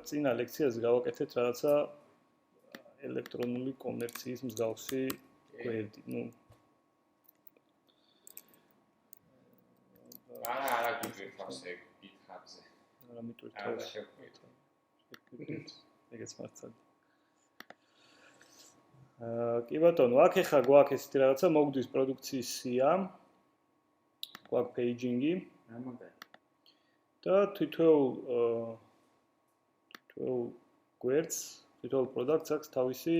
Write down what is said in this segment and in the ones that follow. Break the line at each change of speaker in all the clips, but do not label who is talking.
წინა ლექციაზე გავაკეთეთ რაღაცა ელექტრონული კომერციის მსგავსი გვერდი,
არა გიგვირთავს ეგ GitHub-ზე.
არა მიტვირთავს. ეგეც მართალია. კი ბატონო, აქ ეხა გვაქვს ესეთი რაღაცა მოგდის პროდუქციის სია. გვაქვს paging-ი. და თითოეულ გვერდს, თითოეულ პროდუქტს აქვს თავისი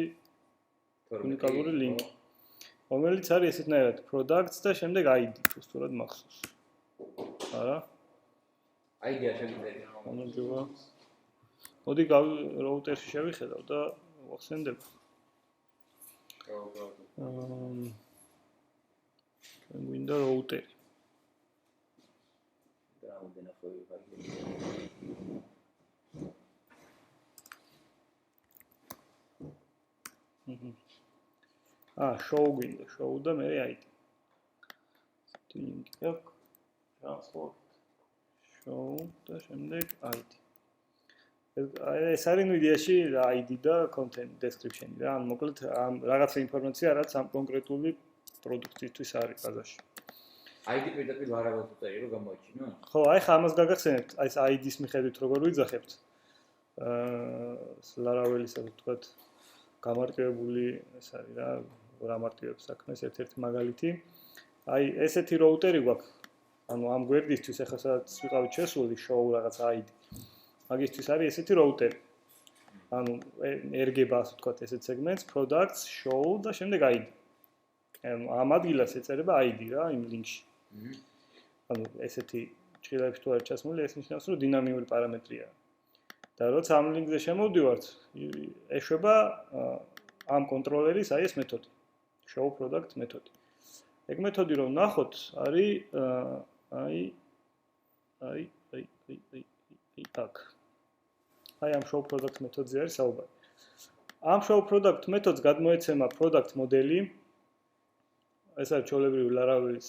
უნიკალური ლინკი. რომელიც არის ესეთნაირად products და შემდეგ ID, უსტურად მახსოვს. არა?
ID-ა შეგვიძლია.
მონოჯობა. მოდი რაუტერში შევიხედავ და ვახსენდება. გვინდა რაუტერი. შოუ გვინდა, შოუ და მე ID. ლინკი აქვს. transport show და შემდეგ ID. ეს არის ნუ იდეაში ID და content description რა, ან მოკლედ ამ რაღაცა ინფორმაცია რაც ამ კონკრეტული პროდუქტისთვის არის ბაზაში.
ID პირდაპირ ლარაველს უწევი რომ გამოიჩინო?
ხო, აი ხა ამას გაგახსენებთ, აი ეს ID-ის მიხედვით როგორ ვიძახებთ. ლარაველის ასე ვთქვათ, გამარტივებული ეს არის რა, რამარტივებს საქმეს ერთ-ერთი მაგალითი. აი ესეთი რაუტერი გვაქვს. ანუ ამ გვერდისთვის ახლა სადაც ვიყავით შესული show რაღაცა ID. მაგისთვის არის ესეთი რაუტერი. ანუ ერგება ასე ვთქვათ ესეთ სეგმენტს, products, show და შემდეგ ID. ანუ ამ ადგილას ეწერება ID რა იმ ლინკში. ანუ ესეთი ჭრილებში თუ არ ჩასმული, ეს ნიშნავს, რომ დინამიური პარამეტრია. და როცა ამ ლინკზე შემოვდივართ, ეშვება ამ კონტროლერის აი ეს მეთოდი. show product მეთოდი. ეგ მეთოდი რომ ნახოთ, არის აქ. აი ამ show product მეთოდზე არის საუბარი. ამ show product მეთოდს გადმოეცემა product მოდელი. ეს არის ჩვეულებრივი Laravel-ის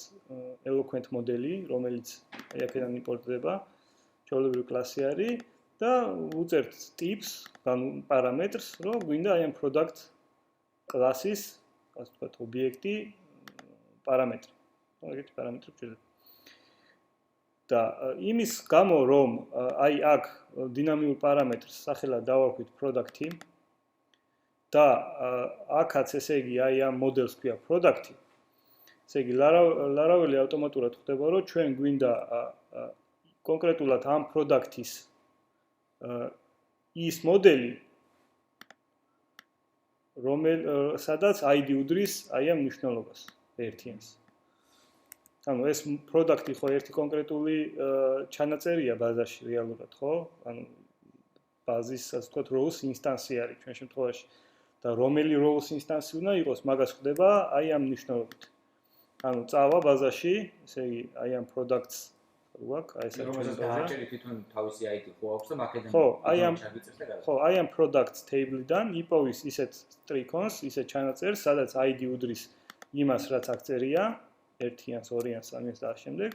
eloquent მოდელი, რომელიც აი აქედან იმპორტდება. ჩვეულებრივი კლასი არის და უწერთ tips, ანუ პარამეტრს, რომ გვინდა აი ამ product კლასის, ასე ვთქვათ, ობიექტი პარამეტრი. ეგეთი პარამეტრი გვჭირდება. და იმის გამო რომ აი აქ დინამიურ პარამეტრს სახელად დავარქვით product-ი და აქაც ესე იგი აი ამ მოდელს ქვია product-ი. ესე იგი Laravel-ი ავტომატურად ხვდება რომ ჩვენ გვინდა კონკრეტულად ამ product-ის ის მოდელი სადაც ID უდრის აი ამ მნიშვნელობას ერთიანს. ანუ ეს პროდუქტი ხო ერთი კონკრეტული ჩანაწერია ბაზაში რეალურად, ხო? ანუ ბაზის, ასე ვთქვათ, rows ინსტანსი არის ჩვენ შემთხვევაში და რომელი rows ინსტანსი უნდა იყოს, მაგას ხვდება აი ამ მნიშვნელობით. ანუ წავა ბაზაში, ესე იგი აი ამ products გვაქვს, აი ეს არის
ბაზა. დააჭერი თვითონ თავისი ID ხო აქვს და მაკედან
ხო, აი ამ products table-დან იპოვის ისეთ ტრიკონს, ისეთ ჩანაწერს, სადაც ID უდრის იმას, რაც აქ წერია. ერთიანს, ორიანს, სამიანს და ამ შემდეგ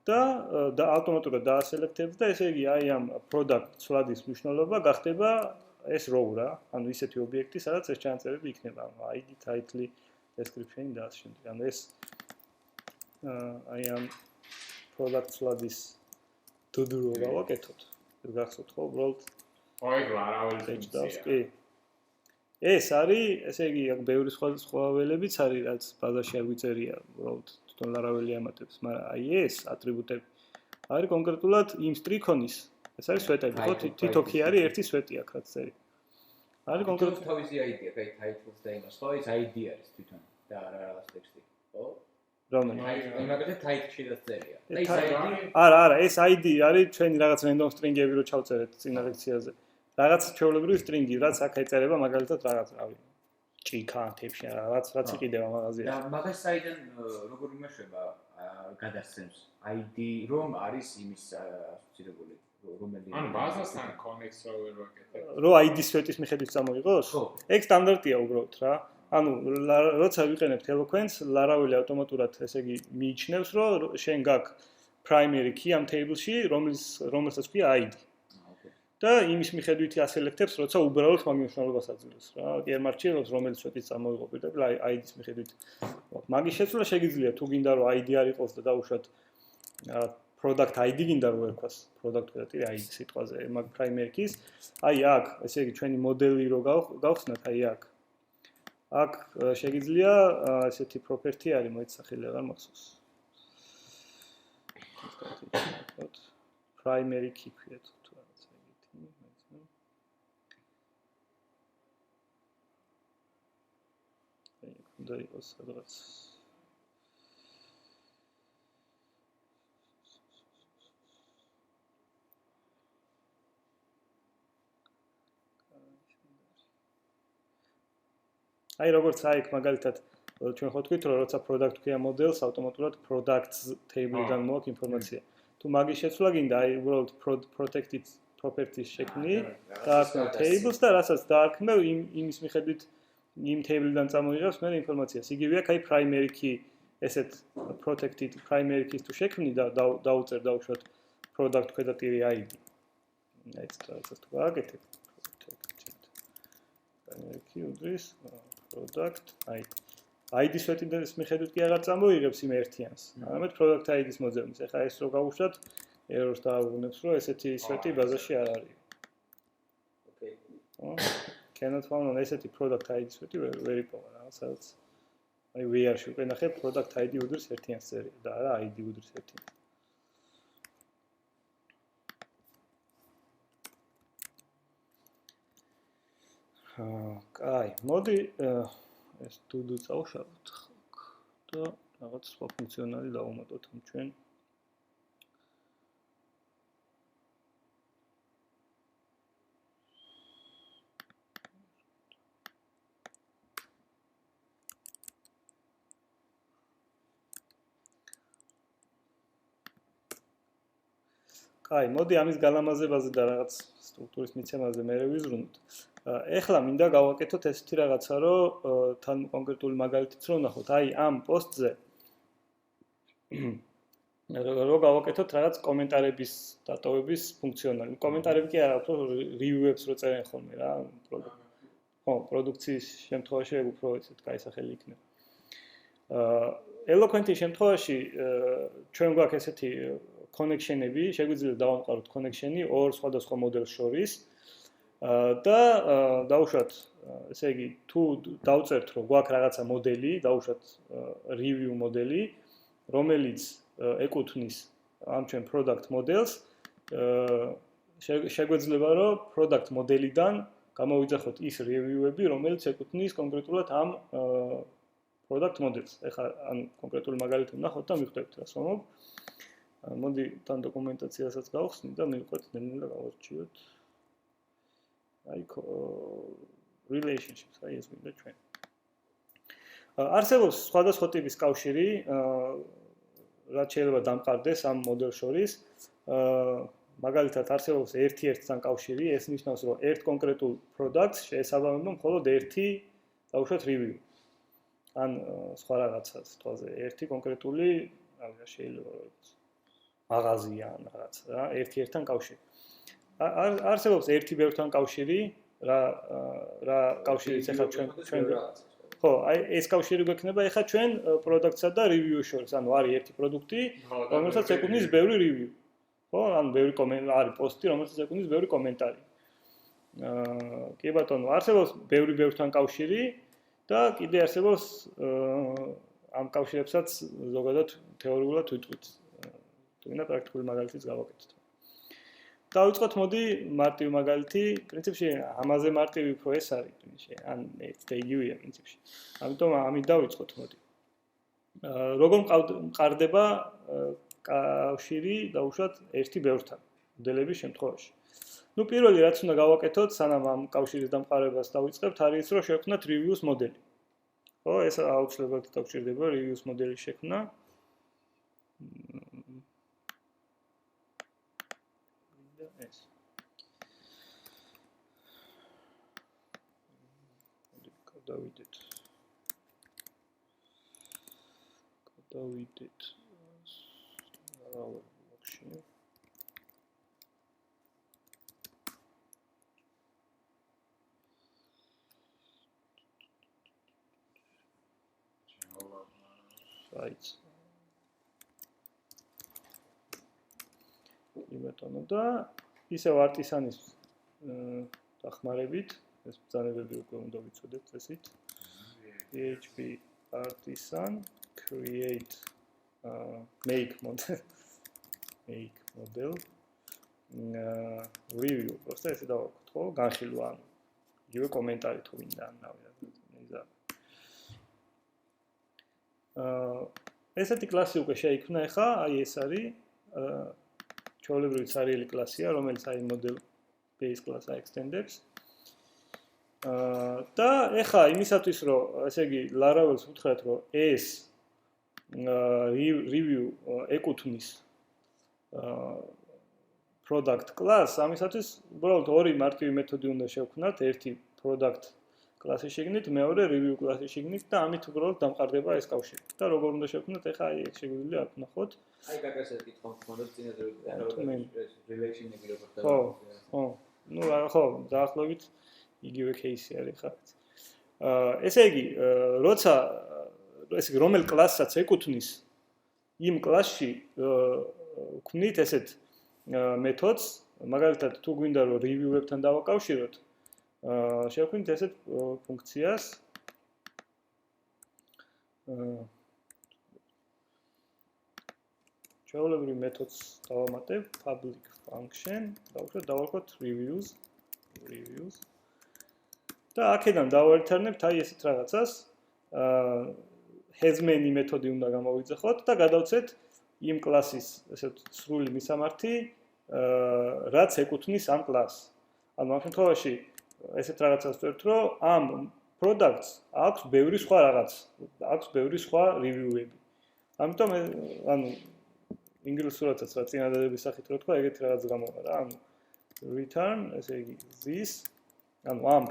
და ავტომატურად დაასელექტებს და ესე იგი აი ამ product ცვლადის მნიშვნელობა გახდება ეს row რა, ანუ ისეთი ობიექტი, სადაც ეს ჩანაწერები იქნება, ანუ ID, title, description და ამ შემდეგ. ანუ ეს აი ამ product ცვლადის დუდურო გავაკეთოთ. ეს გახსოვთ ხო, უბრალოდ
აი Laravel-ის
კი. ეს არის, ესე იგი, აქ ბევრი სხვა ველებიც არის, რაც ბაზაში არ გვიწერია, უბრალოდ თვითონ Laravel-ი ამატებს, მაგრამ აი ეს ატრიბუტები არის კონკრეტულად იმ სტრიქონის, ეს არის სვეტები, ხო? თითოქი არის ერთი სვეტი აქ რაც წერია. არის კონკრეტულად
თავისი ID-ა, აი title-ს და იმას, ხო? ეს ID არის თვითონ და არა რაღაც ტექსტი, ხო?
რომელი?
მაგალითად title-ში და წერია. და ეს ID
არა, ეს ID არის ჩვენი რაღაც random string-ები რო ჩავწერეთ წინა ლექციაზე. რაღაც ჩვეულებრივი string-ი, რაც აქ ეწერება მაგალითად რაღაც, რავი, ჭიქა, თეფში, რაც იყიდება მაღაზიაში.
და მაგას საიდან როგორ იმეშვება გადასცემს ID რომ არის იმის ასოცირებული, რომელი
ანუ ბაზასთან connect server ვაკეთებ.
რო ID-ის სვეტის მიხედვით წამოიღოს? ეგ სტანდარტია უბრალოდ რა. ანუ როცა ვიყენებთ eloquence, Laravel-ი ავტომატურად ესე იგი მიიჩნევს, რომ შენ გაქვს primary key ამ table-ში, რომელსაც ქვია ID. და იმის მიხედვითი ასელექტებს, როცა უბრალოდ მაგ მნიშვნელობას აძლევს რა. კი არ მარჩიელობს რომელიც შეტის წამოიღო პირდაპირ ID-ის მიხედვით. მაგის შეცვლა შეგიძლია თუ გინდა რომ ID არ იყოს და დაუშვათ product ID გინდა რომ ერქვას product პირდაპირ ID სიტყვაზე მაგ primary keys. აი აქ, ესე იგი ჩვენი მოდელი რო გავხსნათ აი აქ. აქ შეგიძლია ესეთი property არის მოიცახილი აღარ მახსოვს. primary key ქვია თუ რაღაცა ეგეთი, მეცნო. აი, უნდა იყოს სადღაც. აი როგორც აიქ მაგალითად ჩვენ ხო თქვით რომ როცა product ქვია მოდელს ავტომატურად products table-დან მოაქვს ინფორმაცია. თუ მაგის შეცვლა გინდა აი უბრალოდ protected properties შექმნი და tables და რასაც დაარქმევ იმის მიხედვით იმ table-დან წამოიღებს მე ინფორმაციას. იგივე აქ აი primary key ესეთ protected primary keys თუ შექმნი და დაუწერ დავუშვათ product ქვედაპირი ID. აი ეს რასაც თუ გააკეთებ protected primary key უდრის product ID-ის ვეტინდერის მიხედვით კი აღარ წამოიღებს იმ ერთიანს. ამით product ID-ის მოძებნის. ეხლა ეს რო გავუშვათ, errors დააუგუნებს, რომ ესეთი სვეტი ბაზაში არ არის. Okay. Cannot found on ესეთი product ID-ის სვეტი ვერ იპოვა რა, სადაც აი VR-ში უკვე ნახე product ID უდრის ერთიანს წერია და არა ID უდრის ერთიანს. აი, მოდი ეს to-do წავშალოთ და რაღაც სხვა ფუნქციონალი დავუმატოთ ამ ჩვენ აი, მოდი ამის გალამაზებაზე და რაღაც სტრუქტურის მიცემაზე მე ვიზრუნოთ. ეხლა მინდა გავაკეთოთ ესეთი რაღაცა, რომ თან კონკრეტული მაგალითიც რომ ნახოთ. აი, ამ პოსტზე რო გავაკეთოთ რაღაც კომენტარების დატოვების ფუნქციონალი. კომენტარები კი არა, უფრო review-ებს რო წერენ ხოლმე რა, ხო, პროდუქციის შემთხვევაში ეგ უფრო ესეთ გაისახელი იქნება. Eloquent-ის შემთხვევაში ჩვენ გვაქვს ესეთი connection-ები, შეგვიძლია დავამყაროთ connection-ი ორ სხვადასხვა მოდელს შორის. და დავუშვათ, ესე იგი, თუ დავწერთ, რომ გვაქვს რაღაცა მოდელი, დავუშვათ review მოდელი, რომელიც ეკუთვნის ამ ჩვენ product models, შეგვეძლება, რომ product modelიდან გამოვიძახოთ ის review-ები, რომელიც ეკუთვნის კონკრეტულად ამ product models. ეხლა ან კონკრეტული მაგალითი ვნახოთ და მივხვდებით რა სწამობ. მოდი თან დოკუმენტაციასაც გავხსნით და მივყვეთ ნელ-ნელა გავარჩიოთ. აი relationships, აი ეს მინდა ჩვენ. არსებობს სხვადასხვა ტიპის კავშირი, რაც შეიძლება დამყარდეს ამ მოდელს შორის. მაგალითად არსებობს ერთ-ერთთან კავშირი, ეს ნიშნავს, რომ ერთ კონკრეტულ product-ს შეესაბამება მხოლოდ ერთი, დავუშვათ review. ან სხვა რაღაცა, თვალზე ერთი კონკრეტული, რა შეიძლება იყოს მაღაზია ან რაღაც რა, ერთ-ერთთან კავშირი. არსებობს ერთი ბევრთან კავშირი, რა კავშირიც ახლა ჩვენ ხო, აი ეს კავშირი გვექნება ახლა ჩვენ product-სა და review-ს შორის, ანუ არის ერთი პროდუქტი, რომელსაც ეკუთვნის ბევრი review. ხო, ან ბევრი კომენტარი, არის პოსტი, რომელსაც ეკუთვნის ბევრი კომენტარი. კი ბატონო, არსებობს ბევრთან კავშირი და კიდე არსებობს ამ კავშირებსაც ზოგადად თეორიულად ვიტყვით. თუნდაც პრაქტიკული მაგალითიც გავაკეთოთ. დავიწყოთ მოდი მარტივ მაგალითი, პრინციპში ამაზე მარტივი უფრო ეს არის, პრინციპში, ან ეს იგივეა პრინციპში. ამიტომ ამით დავიწყოთ მოდი. როგორ მყარდება კავშირი დაუშვათ ერთი ბევრთან, მოდელების შემთხვევაში. ნუ პირველი რაც უნდა გავაკეთოთ, სანამ ამ კავშირის დამყარებას დავიწყებთ, არის რომ შევქმნათ reviews მოდელი. ხო, ეს აუცილებლად დაგჭირდება reviews მოდელის შექმნა. ეს გადავიდეთ ბლოკში Right. იმეთონო და ისევ არტისანის დახმარებით ეს ბრძანებები უკვე უნდა ვიცოდეთ წესით. PHP artisan create make model review. Просто ესე დავაკეთო, ხო? განხილვა ანუ იგივე კომენტარი თუ ვინდა ნავია. ესეთი კლასი უკვე შეიქმნა ახლა, აი ეს არის ჩვეულებრივი ცარიელი კლასია, რომელიც აი model base class extenders. და ახლა იმისათვის რომ ესე იგი Laravel-ს უთხრათ რომ ეს review ეკუთვნის product class, ამისათვის უბრალოდ ორი მარტივი მეთოდი უნდა შევქმნათ, ერთი product კლასის შეგნით, მეორე review კლასის შეგნით და ამით უბრალოდ დამყარდება ეს კავშირი. და როგორ უნდა შევქმნათ, ახლა აი ეს შეგვიძლია აქ ვნახოთ.
აი გაგასეთ კითხვა მქონდათ წინაზე relation-ები როგორ და
ხო. ნუ ხო, დაახლოებით იგივე кейსი არის ხა. ესე იგი, როცა ესე იგი რომელ კლასსაც ეკუთვნის იმ კლასში ვქმნით ესეთ მეთოდს, მაგალითად თუ გვინდა რომ review-ებთან დავაკავშიროთ, შევქმნით ესეთ ფუნქციას. ჩვეულებრივ მეთოდს დავამატებ public function და უფრო დავარქვათ reviews. და აქედან დავაერთარნებთ აი ესეთ რაღაცას. has many მეთოდი უნდა გამოვიძახოთ და გადავცეთ იმ კლასის ესეთ სრული მისამართი, რაც ეკუთვნის ამ კლასს. ანუ ამ შემთხვევაში ესეთ რაღაცას ვწერთ, რომ ამ products აქვს ბევრი სხვა რაღაც, აქვს ბევრი სხვა review-ები. ამიტომ ანუ ინგლისურადაც რა წინადადების სახით რო თქვა, ეგეთი რაღაც გამოვა რა. ანუ return, ესე იგი this, ანუ ამ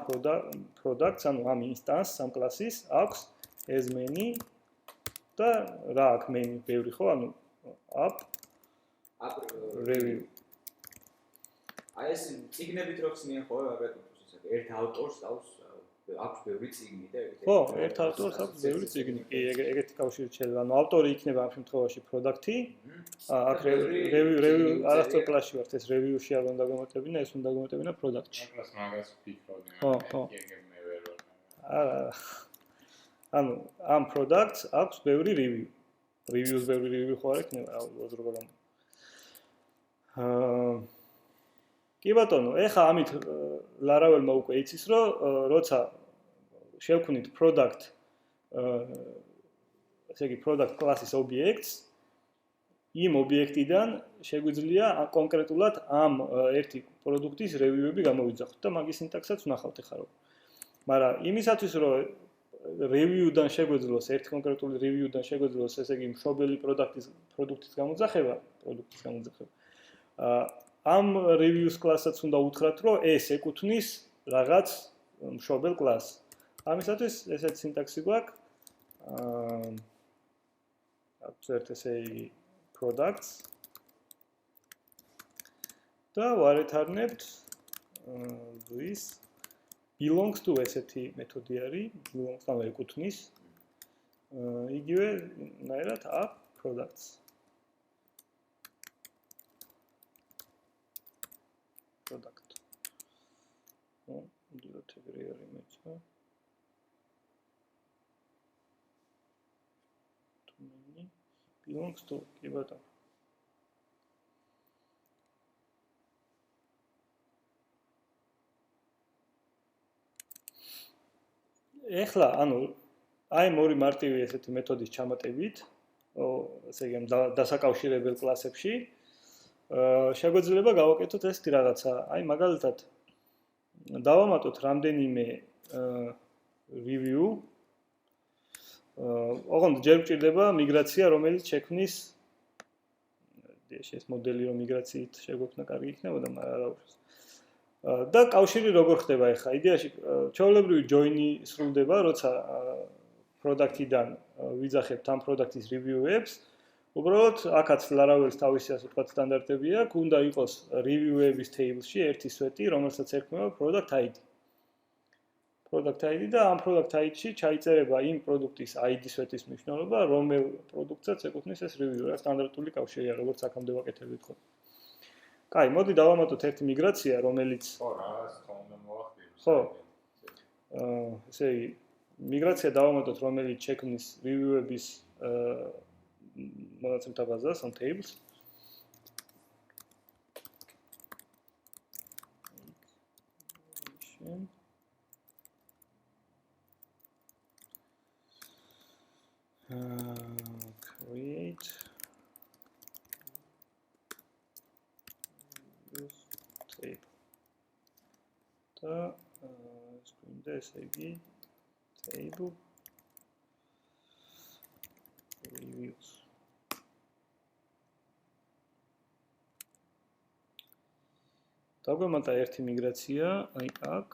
products, ანუ ამ instance, ამ კლასის აქვს as many და რა აქვს many ბევრი ხო, ანუ up review.
აი ეს ციგნებით რო ხსნიან ხო, აგრეთვე ერთ ავტორს აქვს ბევრი ციგნი და ეგეთი.
ხო, ერთ ავტორს აქვს ბევრი ციგნი. კი, ეგეთი კავშირი შეიძლება. ანუ ავტორი იქნება ამ შემთხვევაში product-ი. აქ review არასწორ კლასში ვართ, ეს review-ში არ უნდა გამოტებინა, ეს უნდა გამოტებინა product-ში.
მაგას ვფიქრობდი.
ხო. არა. ანუ ამ products აქვს ბევრი review. Reviews ბევრი review ხო არ იქნება, როგორ გამ. კი ბატონო, ეხა ამით Laravel-მა უკვე იცის, რომ როცა შევქმნით product ესე იგი product class-ის ობიექტს, იმ ობიექტიდან შეგვიძლია კონკრეტულად ამ ერთი პროდუქტის review-ები გამოვიძახოთ და მაგის სინტაქსსაც ვნახავთ ეხლა რომ. მაგრამ იმისათვის რომ review-დან შეგვეძლოს ერთ კონკრეტული review-დან შეგვეძლოს ესე იგი მშობელი პროდუქტის გამოძახება, ამ reviews class-აც უნდა უთხრათ, რომ ეს ეკუთვნის რაღაც მშობელ კლასს. ამისათვის ესეთი სინტაქსი გვაქვს. ვწერთ ესე იგი products და ვაერთარნებთ this belongs to ესეთი მეთოდი არის, belongs ანუ ეკუთვნის იგივე ნაირად up products. Product. Delete every image. Too many belongs to კი ბატონო. ეხლა ანუ აი ორი მარტივი ესეთი მეთოდის ჩამატებით, ესე იგი დასაკავშირებელ კლასებში შეგვიძლია გავაკეთოთ ესეთი რაღაცა. აი მაგალითად დავამატოთ რამდენიმე review. ოღონდ ჯერ გვჭირდება მიგრაცია, რომელიც შექმნის ეს მოდელი რომ მიგრაციით შეგვექმნა კარგი იქნებოდა, მაგრამ არა უშავს. და კავშირი როგორ ხდება ახლა? იდეაში ჩვეულებრივი join-ი სრულდება, როცა product-იდან ვიძახებთ ამ product-ის review-ებს. უბრალოდ აქაც Laravel-ს თავისი ასე ვთქვათ სტანდარტები აქვს, უნდა იყოს review-ების table-ში ერთი სვეტი, რომელსაც ერქმევა product ID. product ID და ამ product ID-ში ჩაიწერება იმ პროდუქტის ID-სვეთის მნიშვნელობა, რომელ პროდუქტსაც ეკუთვნის ეს review, რა სტანდარტული კავშირია, როგორც აქამდე ვაკეთებდით ხოლმე. კაი, მოდი დავამატოთ ერთი მიგრაცია, რომელიც
ხო, რაღაც თქმა მოახდინოს.
ხო. ესე იგი, მიგრაცია დავამატოთ, რომელიც შექმნის review-ების მონაცემთა ბაზას, on tables. Create use table. და screen-და ესე იგი table reviews. დაგვემატა ერთი მიგრაცია, აი აქ.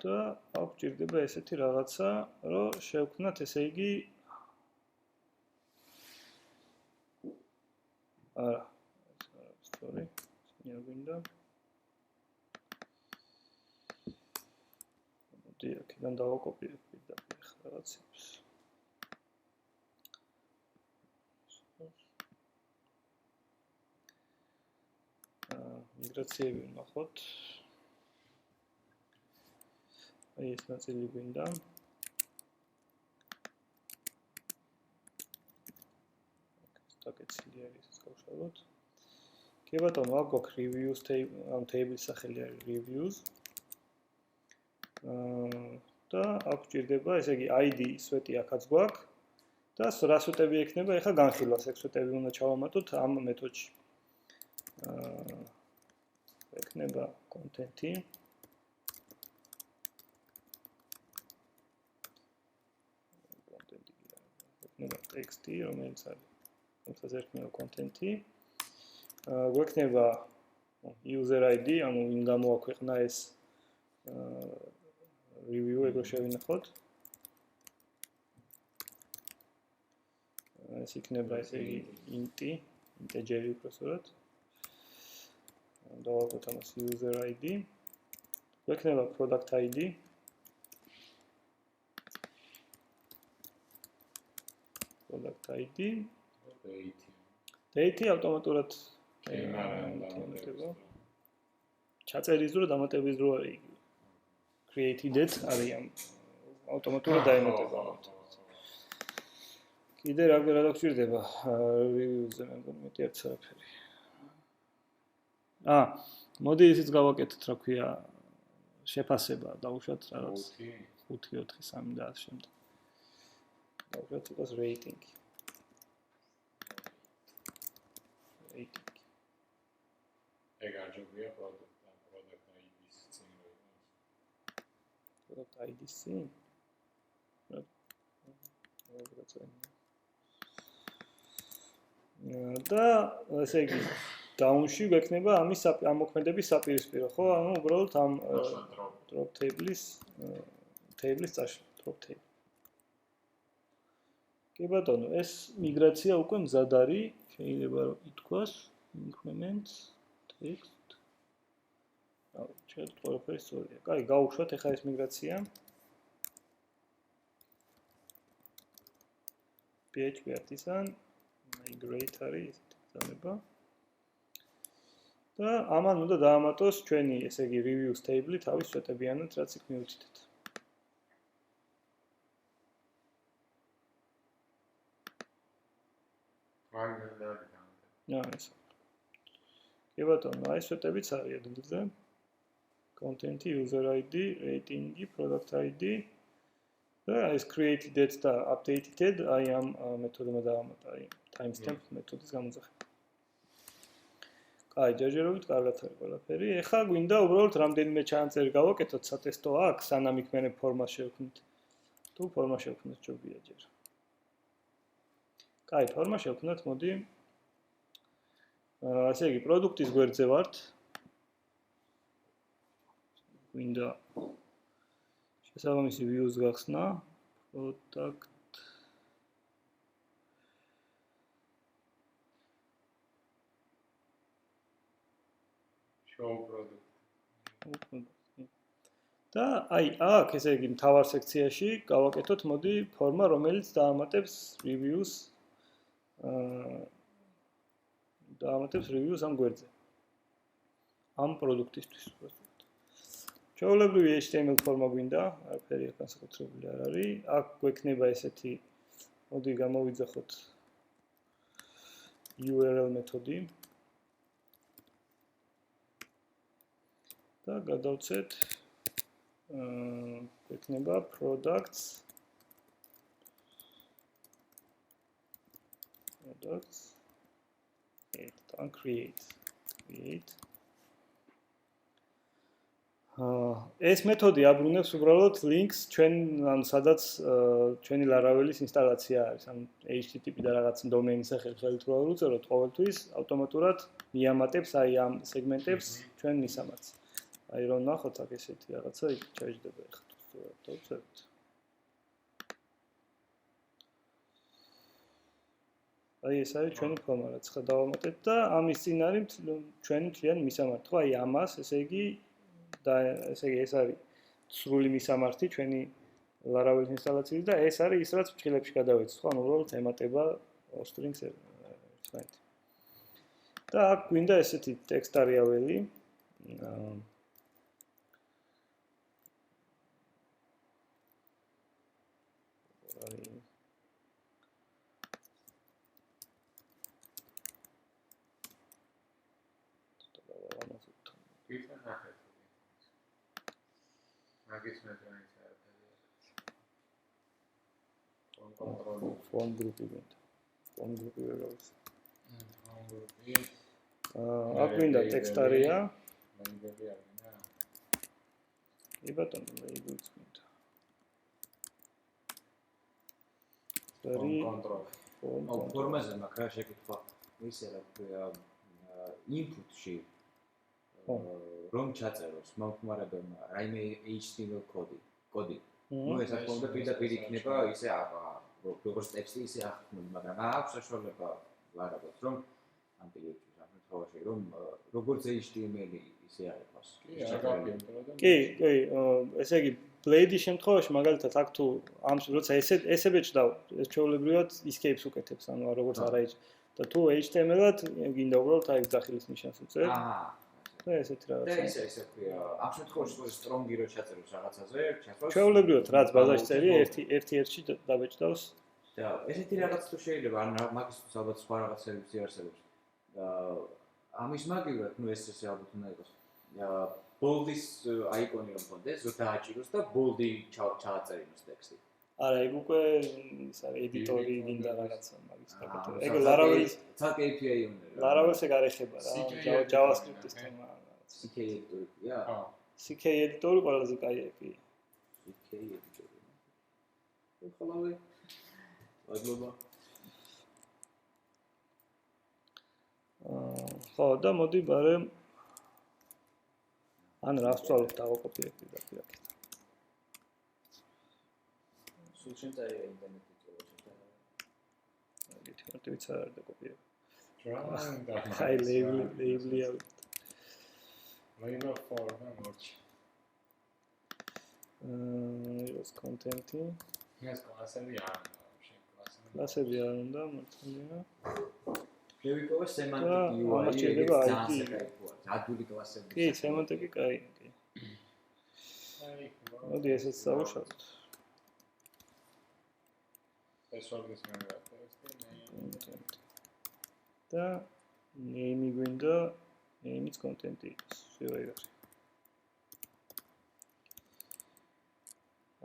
და აქ ჭირდება ესეთი რაღაცა, რომ შევქმნათ ესე იგი არა, sorry, გვინდა. მოდი აქედან დავაკოპირებ პირდაპირ რაღაცებს. მიგრაციები ვნახოთ. აი ეს ნაწილი გვინდა. დაგეცილი არის ეს გავშალოთ. კი ბატონო, აქ გვაქვს reviews table, ამ table-ის სახელი არის reviews. და აქ ჭირდება, ესე იგი ID სვეტი აქაც გვაქვს და რა სვეტები ექნება, ეხლა განხილვას ეგ სვეტები უნდა ჩავამატოთ ამ მეთოდში. ექნება content-ი. ექნება text-ი, რომელიც არის ეს ექნება content-ი. გვექნება user ID, ანუ ვინ გამოაქვეყნა ეს review ეგრე შევინახოთ. ეს იქნება ესე იგი int-ი, integer-ი უბრალოდ. დავაყოთ ამას user ID. გვექნება product ID. product ID. date ავტომატურად ჩაწერის დრო დამატების დრო არის. created არის ამ ავტომატურად დაემატება. კიდე რა გვჭირდება reviews-ზე, მე მგონი მეტი არც არაფერი. მოდი ისიც გავაკეთოთ, რა ქვია, შეფასება, დავუშვათ რაღაც 5, 4, 3 და ასე შემდეგ. დავუშვათ იყოს rating.
ეგ არ ჯობია product ID-ის წინ როიტოს.
product ID-ის წინ? და ესე იგი down-ში გვექნება ამის ამოქმედების საპირისპირო, ხო? ანუ უბრალოდ ამ drop table-ის წაშლა, drop table. კი ბატონო, ეს მიგრაცია უკვე მზად არის, შეიძლება რომ ითქვას increment text. შეიძლება ყველაფერი სწორია. კაი, გავუშვათ ახლა ეს მიგრაცია. PHP artisan migrate არის ესეთი ბრძანება. და ამან უნდა დაამატოს ჩვენი, ესე იგი reviews table-ი თავის სვეტებიანად, რაც იქ მივუწითეთ. ეს. კი ბატონო, აი სვეტებიც არის ადგილზე. content-ი, user ID, rating-ი, product ID და ეს created და updated აი ამ მეთოდმა დაამატა, აი timestamp მეთოდის გამოძახება. კაი, ჯერჯერობით კარგად არის ყველაფერი. ეხლა გვინდა უბრალოდ რამდენიმე ჩანაწერი გავაკეთოთ სატესტო აქ, სანამ იქ მე ფორმას შევქმნით. თუ ფორმა შევქმნით ჯობია ჯერ. კაი, ფორმა შევქმნათ, მოდი. ასე იგი, პროდუქტის გვერდზე ვართ. გვინდა შესაბამისი views გახსნა. product
show product.
და აი აქ ესე იგი მთავარ სექციაში გავაკეთოთ მოდი ფორმა რომელიც დაამატებს reviews ამ გვერდზე ამ პროდუქტისთვის ჩვეულებრივი HTML ფორმა გვინდა არაფერი განსაკუთრებული არ არის აქ გვექნება ესეთი მოდი გამოვიძახოთ URL მეთოდი და გადავცეთ გვექნება products and create ეს მეთოდი აბრუნებს უბრალოდ links ჩვენ ან სადაც ჩვენი Laravel-ის ინსტალაცია არის ან HTTP და რაღაც დომეინის სახელი ხელით რო უწეროთ ყოველთვის ავტომატურად მიამატებს აი ამ სეგმენტებს ჩვენ მისამართს აი რომ ნახოთ აქ ესეთი რაღაცა იქ ჩაიჯდება ახლა დავწერთ აი ეს არის ჩვენი ფორმა რაც ხა დავამატეთ და ამის წინ არის ჩვენი მთლიანი მისამართი ხო აი ამას ესე იგი და ესე იგი ეს არის სრული მისამართი ჩვენი Laravel ინსტალაციის და ეს არის ის რაც ფრჩხილებში გადავეცით ხო ანუ უბრალოდ ემატება strings ერთმანეთს და აქ გვინდა ესეთი ტექსტარიაველი Phone group event. Phone group event. აქ გვინდა ტექსტარია. კი ბატონო, labels გვინდა.
ფორმაზე მაგრამ შეკითხვა ისე რა ქვია input-ში რომ ჩაწეროს მომხმარებელმა რაიმე HTML კოდი. ნუ ეს აქ უნდა პირდაპირ იქნება ისე როგორც ტექსტი ისე აღქმული, მაგრამ აქვს საშუალება Laravel-ს რომ ამ პირობებში სამეთხოვაში რომ როგორც HTML ისე აღებას.
კი, ესე იგი Blade-ის შემთხვევაში მაგალითად აქ თუ ამ როცა ესე ბეჭდავ, ეს ჩვეულებრივად escape-ს უკეთებს, ანუ როგორც არაიჭ და თუ HTML-ად გინდა უბრალოდ აი ძახილის ნიშანს უწერ. და ესეთი რაღაცა.
და ესე ქვია. ამ შემთხვევაში თუ strong-ი რო ჩაწეროს რაღაცაზე, ჩასვას.
ჩვეულებრივად რაც ბაზაში წერია, ერთი-ერთში დაბეჭდავს.
და ესეთი რაღაც თუ შეიძლება, ან მაგისთვის ალბათ სხვა რაღაცები არსებობს. და ამის მაგივრად, ნუ ეს ესე ალბათ უნდა იყოს. bold-ის აიკონი რომ ქონდეს, რო დააჭიროს და bold-ი ჩააწერინოს ტექსტი. არა, ეგ უკვე ის არის ედიტორი გინდა რაღაცა მაგის გაკეთება. ეგ Laravel-ის ცალკე API უნდა.
Laravel-ს ეგ არ ეხება რა, JavaScript-ის თემა.
CK ედიტორია?
CK ედიტორი ყველაზე კაი API.
CK ედიტორი. ხოლმე მადლობა.
ხო, და მოდი ბარე ან რა ვცვალოთ დავაკოპირებდი და პირაკეთ.
სულ შენ წაიღე ინტერნეტით წოვაჭრე.
აგეთი მარტივიც არ არის დაკოპირება. აი label-ია.
Label form მოჩ.
ეს კონტენტი.
ეს კლასები არ უნდა,
კლასები არ უნდა, მართალია.
შევიკავე semantic UI, ადული კლასები.
კი, semantic-ი კაი, კი. მოდი ესეც დავუშავოთ.
ეს ვარდის მეგრაფია.
და name-ი გვინდა, name-იც კონტენტი იყოს, შევაიღოთ.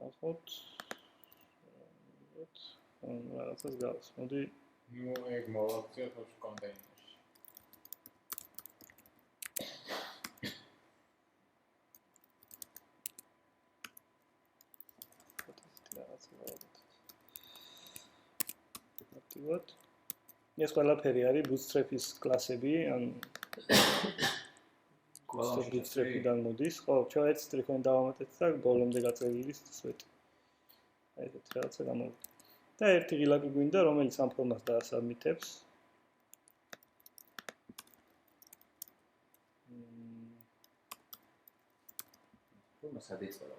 ახოთ. რაღაცას გავს. მოდი
ნუ ეგ მოვაქციოთ ოქროს კონტეინერში.
აქტივოთ. ეს ყველაფერი არის bootstrap-ის კლასები, ან bootstrap-დან მოდის. ხო, ჩვენ ეს ტრიქონი დავამატეთ და ბოლომდე გაწერილი სვეტი. აი ეს რაღაცა გამოვიდა. და ერთი ღილაკი გვინდა, რომელიც ამ ფორმას დაასაბმიტებს.
ფორმა სადეწერა.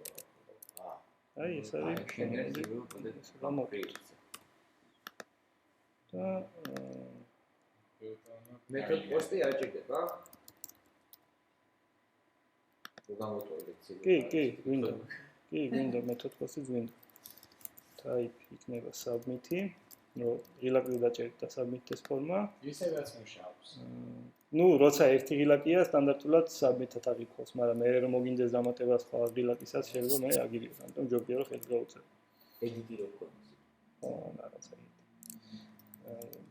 აი ეს არის და
მეთოდ პოსტი არ ჭირდება?
კი, გვინდა. კი, გვინდა მეთოდ პოსტი გვინდა. type იქნება submit-ი, რომ ღილაკი დაჭერით და submit-ეს ფორმა.
ისედაც მუშაობს.
ნუ, როცა ერთი ღილაკია, სტანდარტულად submit-ად აღიქواس, მაგრამ მე რომ მოგინდეს დამატება სხვა ღილაკისაც შეიძლება მე აგირიო, ამიტომ ჯობია რომ ხელს გავუწევ.
edit-ი რო გქონდეს.
რაღაცა edit.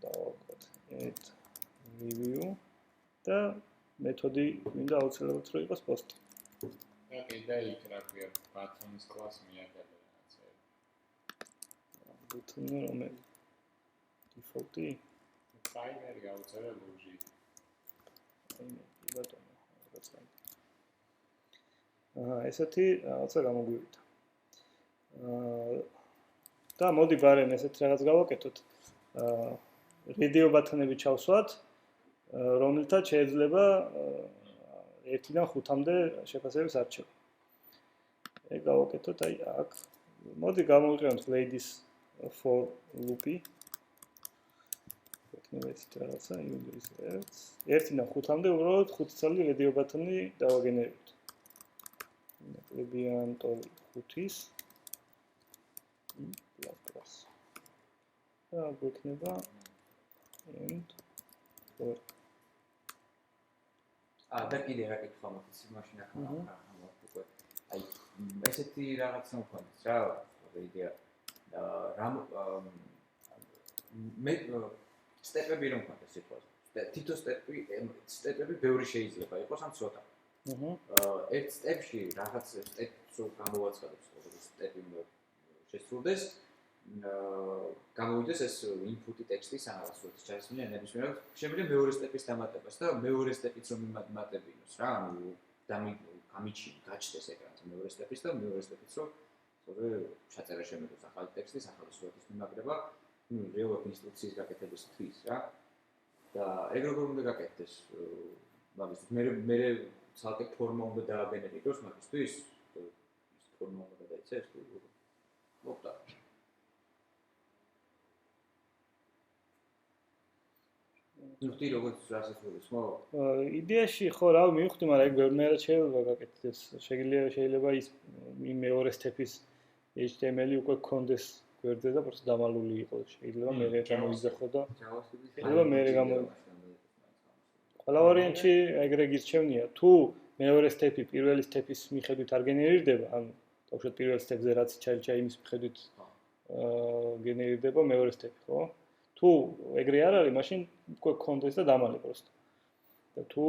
დავაკოთ add review და მეთოდი მინდა აუცილებლად რომ იყოს post.
და კიდე იქ რა ქვია button-ის class მიაგებია რაღაცა.
button-ი რომელი? default-ი?
primary გაუწერე logi.
ბატონო, რაღაცა. ესეთი რაღაცა გამოგვივიდა. და მოდი ბარემ ესეთ რაღაც გავაკეთოთ. radio ბატონები ჩავსვათ, რომელთაც შეიძლება 1-დან 5-მდე შეფასების არჩევა. ეგ გავაკეთოთ აი აქ. მოდი გამოვიყენოთ ladies for loop-ი. ეს რაღაცა user ads 1-დან 5-მდე უბრალოდ 5 წელი radio ბატონი დავაგენერებთ. ნაკლებიან ტოლი 5-ის plus. და გვექნება and for.
და კიდე რა კითხვა მაქვს მაშინ ახლა უკვე აი ესეთი რაღაცა მქონდეს რა იდეა რა მე სტეპები რომ მქონდეს სიტყვაზე თითო სტეპები ბევრი შეიძლება იყოს ამ ცოტა ერთ სტეპში რაღაც სტეპს გამოვაცხადებს როგორც სტეპი შესრულდეს გამოვიდეს ეს input-ი ტექსტის ანალიზს ჩასმიან ნებისმიერ შემიძლია მეორე სტეპის დამატებას და მეორე სტეპიც რომ იმატებინოს რა ანუ გაჩნდეს ეკრანზე მეორე სტეპის და მეორე სტეპიც რომ თორე ჩაწერა შემიძლია ახალი ტექსტის ახალი სურათის მიმაგრება რეალურ ინსტრუქციის გაკეთებისთვის რა და ეგ როგორ უნდა გაკეთდეს მაგის მე ცალკე ფორმა უნდა დააგენერიროს მაგისთვის ფორმა უნდა გადაიცეს მოკდა ნუ როგორც რასაცხურის ხო
იდეაში ხო რა მივხვდი მაგრამ ეგ ბევრნაირად შეიძლება გაკეთდეს შეიძლება ის მეორე სტეპის HTML-ი უკვე გქონდეს გვერდზე და პროსტ დამალული იყოს შეიძლება მე გამოიძახო და შეიძლება მე ყველა ვარიანტში ეგრე გირჩევნია თუ მეორე სტეპი პირველი სტეპის მიხედვით არ გენერირდება ანუ თავშოთ პირველ სტეპზე რაც ჩაირჩა იმის მიხედვით გენერირდება მეორე სტეპი ხო თუ ეგრე არ არის მაშინ უკვე გქონდეს და დამალე პროსტ და თუ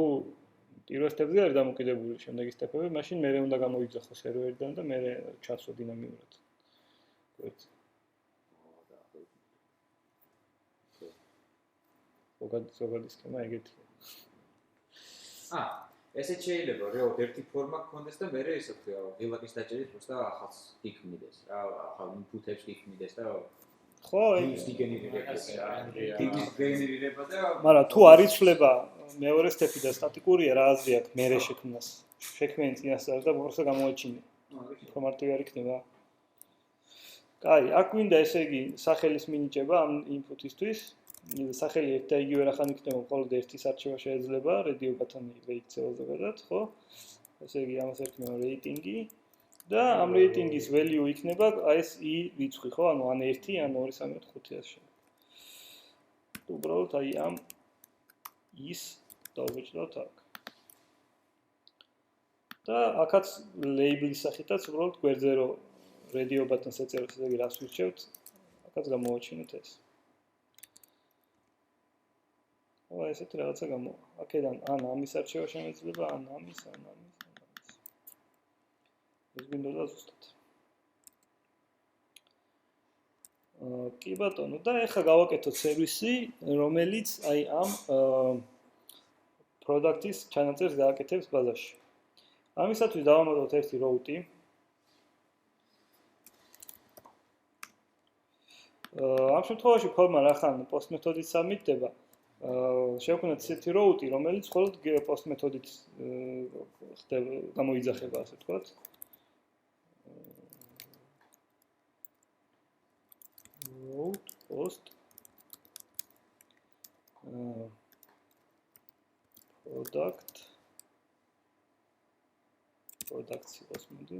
პირველ სტეპზე არის დამოკიდებული შემდეგი სტეპები მაშინ მე უნდა გამოიძახო სერვერიდან და მე ჩასვა დინამიურად გვერდზე ზოგადი სქემა ეგეთია.
ესეც შეიძლება რეალურად ერთი ფორმა გქონდეს და მე ისე ვთქვა, ღილაკის დაჭერით просто ახალს გიქმნიდეს რა, ახალ ინფუტებს გიქმნიდეს და
ხო,
ის გენერირება და
მაგრამ თუ არ იცვლება მეორე სტეპი და სტატიკურია რა აზრი აქვს მე შექმნას. შექმენ წინასწარ და просто გამოაჩინე. ინფორმატივი არ იქნება. კაი, აქ გვინდა ესე იგი სახელის მინიჭება ამ ინფუტისთვის. სახელი ერთ და იგივე რახან იქნება მხოლოდ ერთის არჩევა შეიძლება radio ბატონი ვეიქცევა ზოგადად ხო ესე იგი ამას ერქნება რეიტინგი და ამ რეიტინგის value იქნება აი ეს i რიცხვი ხო ანუ ან 1 ან 2 3 4 ასე უბრალოდ აი ამ ის დავეჭროთ აქ და აქაც label-ის სახითაც უბრალოდ გვერდზე რომ radio ბატონს ეწეროთ ესე იგი რას ვირჩევთ აქაც გამოვაჩინოთ ეს ო ესეთი რაღაცა გამოვა. აქედან ან ამის არჩევა შემეძლება, ან ამის. ეს გვინდოდა ზუსტად. კი ბატონო, და ეხლა გავაკეთოთ სერვისი, რომელიც აი ამ product-ის ჩანაწერს გააკეთებს ბაზაში. ამისათვის დავამატოთ ერთი route-ი. ამ შემთხვევაში ფორმა რახან post მეთოდით საბმიტდება. შევქმნათ ისეთი route, რომელიც მხოლოდ post მეთოდით ხდება გამოიძახება, ასე ვთქვათ. products იყოს მოდი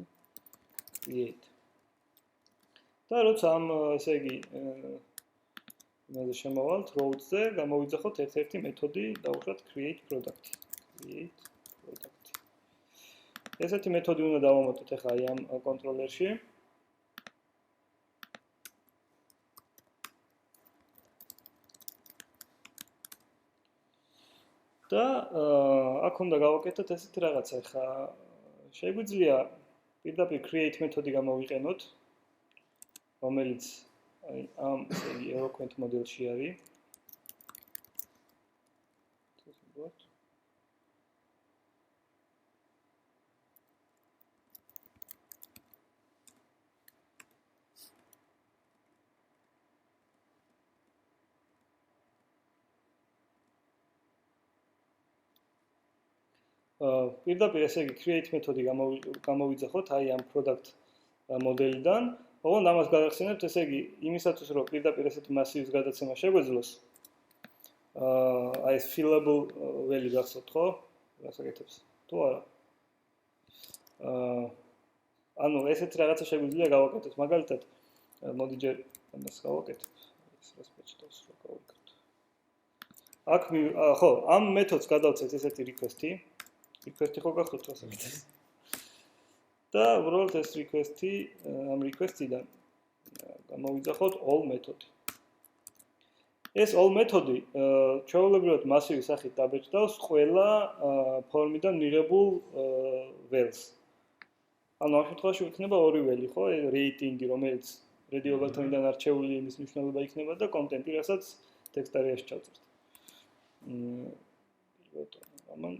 create და როცა ამ ესე იგი იმაზე შემოვალთ rows-ზე გამოვიძახოთ ერთ-ერთი მეთოდი დავუშვათ create product ესეთი მეთოდი უნდა დავამატოთ ახლა აი ამ კონტროლერში და აქ უნდა გავაკეთოთ ესეთი რაღაცა ახლა შეგვიძლია პირდაპირ create მეთოდი გამოვიყენოთ რომელიც აი ამ eloquent მოდელში არის პირდაპირ ესე იგი create მეთოდი გამოვიძახოთ აი ამ product მოდელიდან, ოღონდ ამას გადახსენებთ ესე იგი იმისათვის რომ პირდაპირ ესეთი მასივის გადაცემა შეგვეძლოს. აი ეს fillable valley გახსოვთ ხო? გასაკეთებს. თუ არა. ანუ ესეთი რაღაცა შეგვიძლია გავაკეთოთ. მაგალითად, მოდი ჯერ ამას გავაკეთებ. ეს რას მეჭდავს რა გავაკეთოთ. აქ ხო, ამ მეთოდს გადავცეთ ესეთი request-ი. Request-ი ხო გახსოვთ გასაკეთებს. და უბრალოდ ეს request-ი ამ request-იდან გამოვიძახოთ all მეთოდი. ეს all მეთოდი ჩვეულებრივად მასივის სახით დაბეჭდავს ყველა ფორმიდან მიღებულ ველს. ანუ ამ შემთხვევაში იქნება ორი ველი, ხო? რეიტინგი, რომელიც რედიოლათონიდან არჩეული იმის მნიშვნელობა იქნება და კონტენტი, რასაც ტექსტარიაში ჩავწერთ. ამან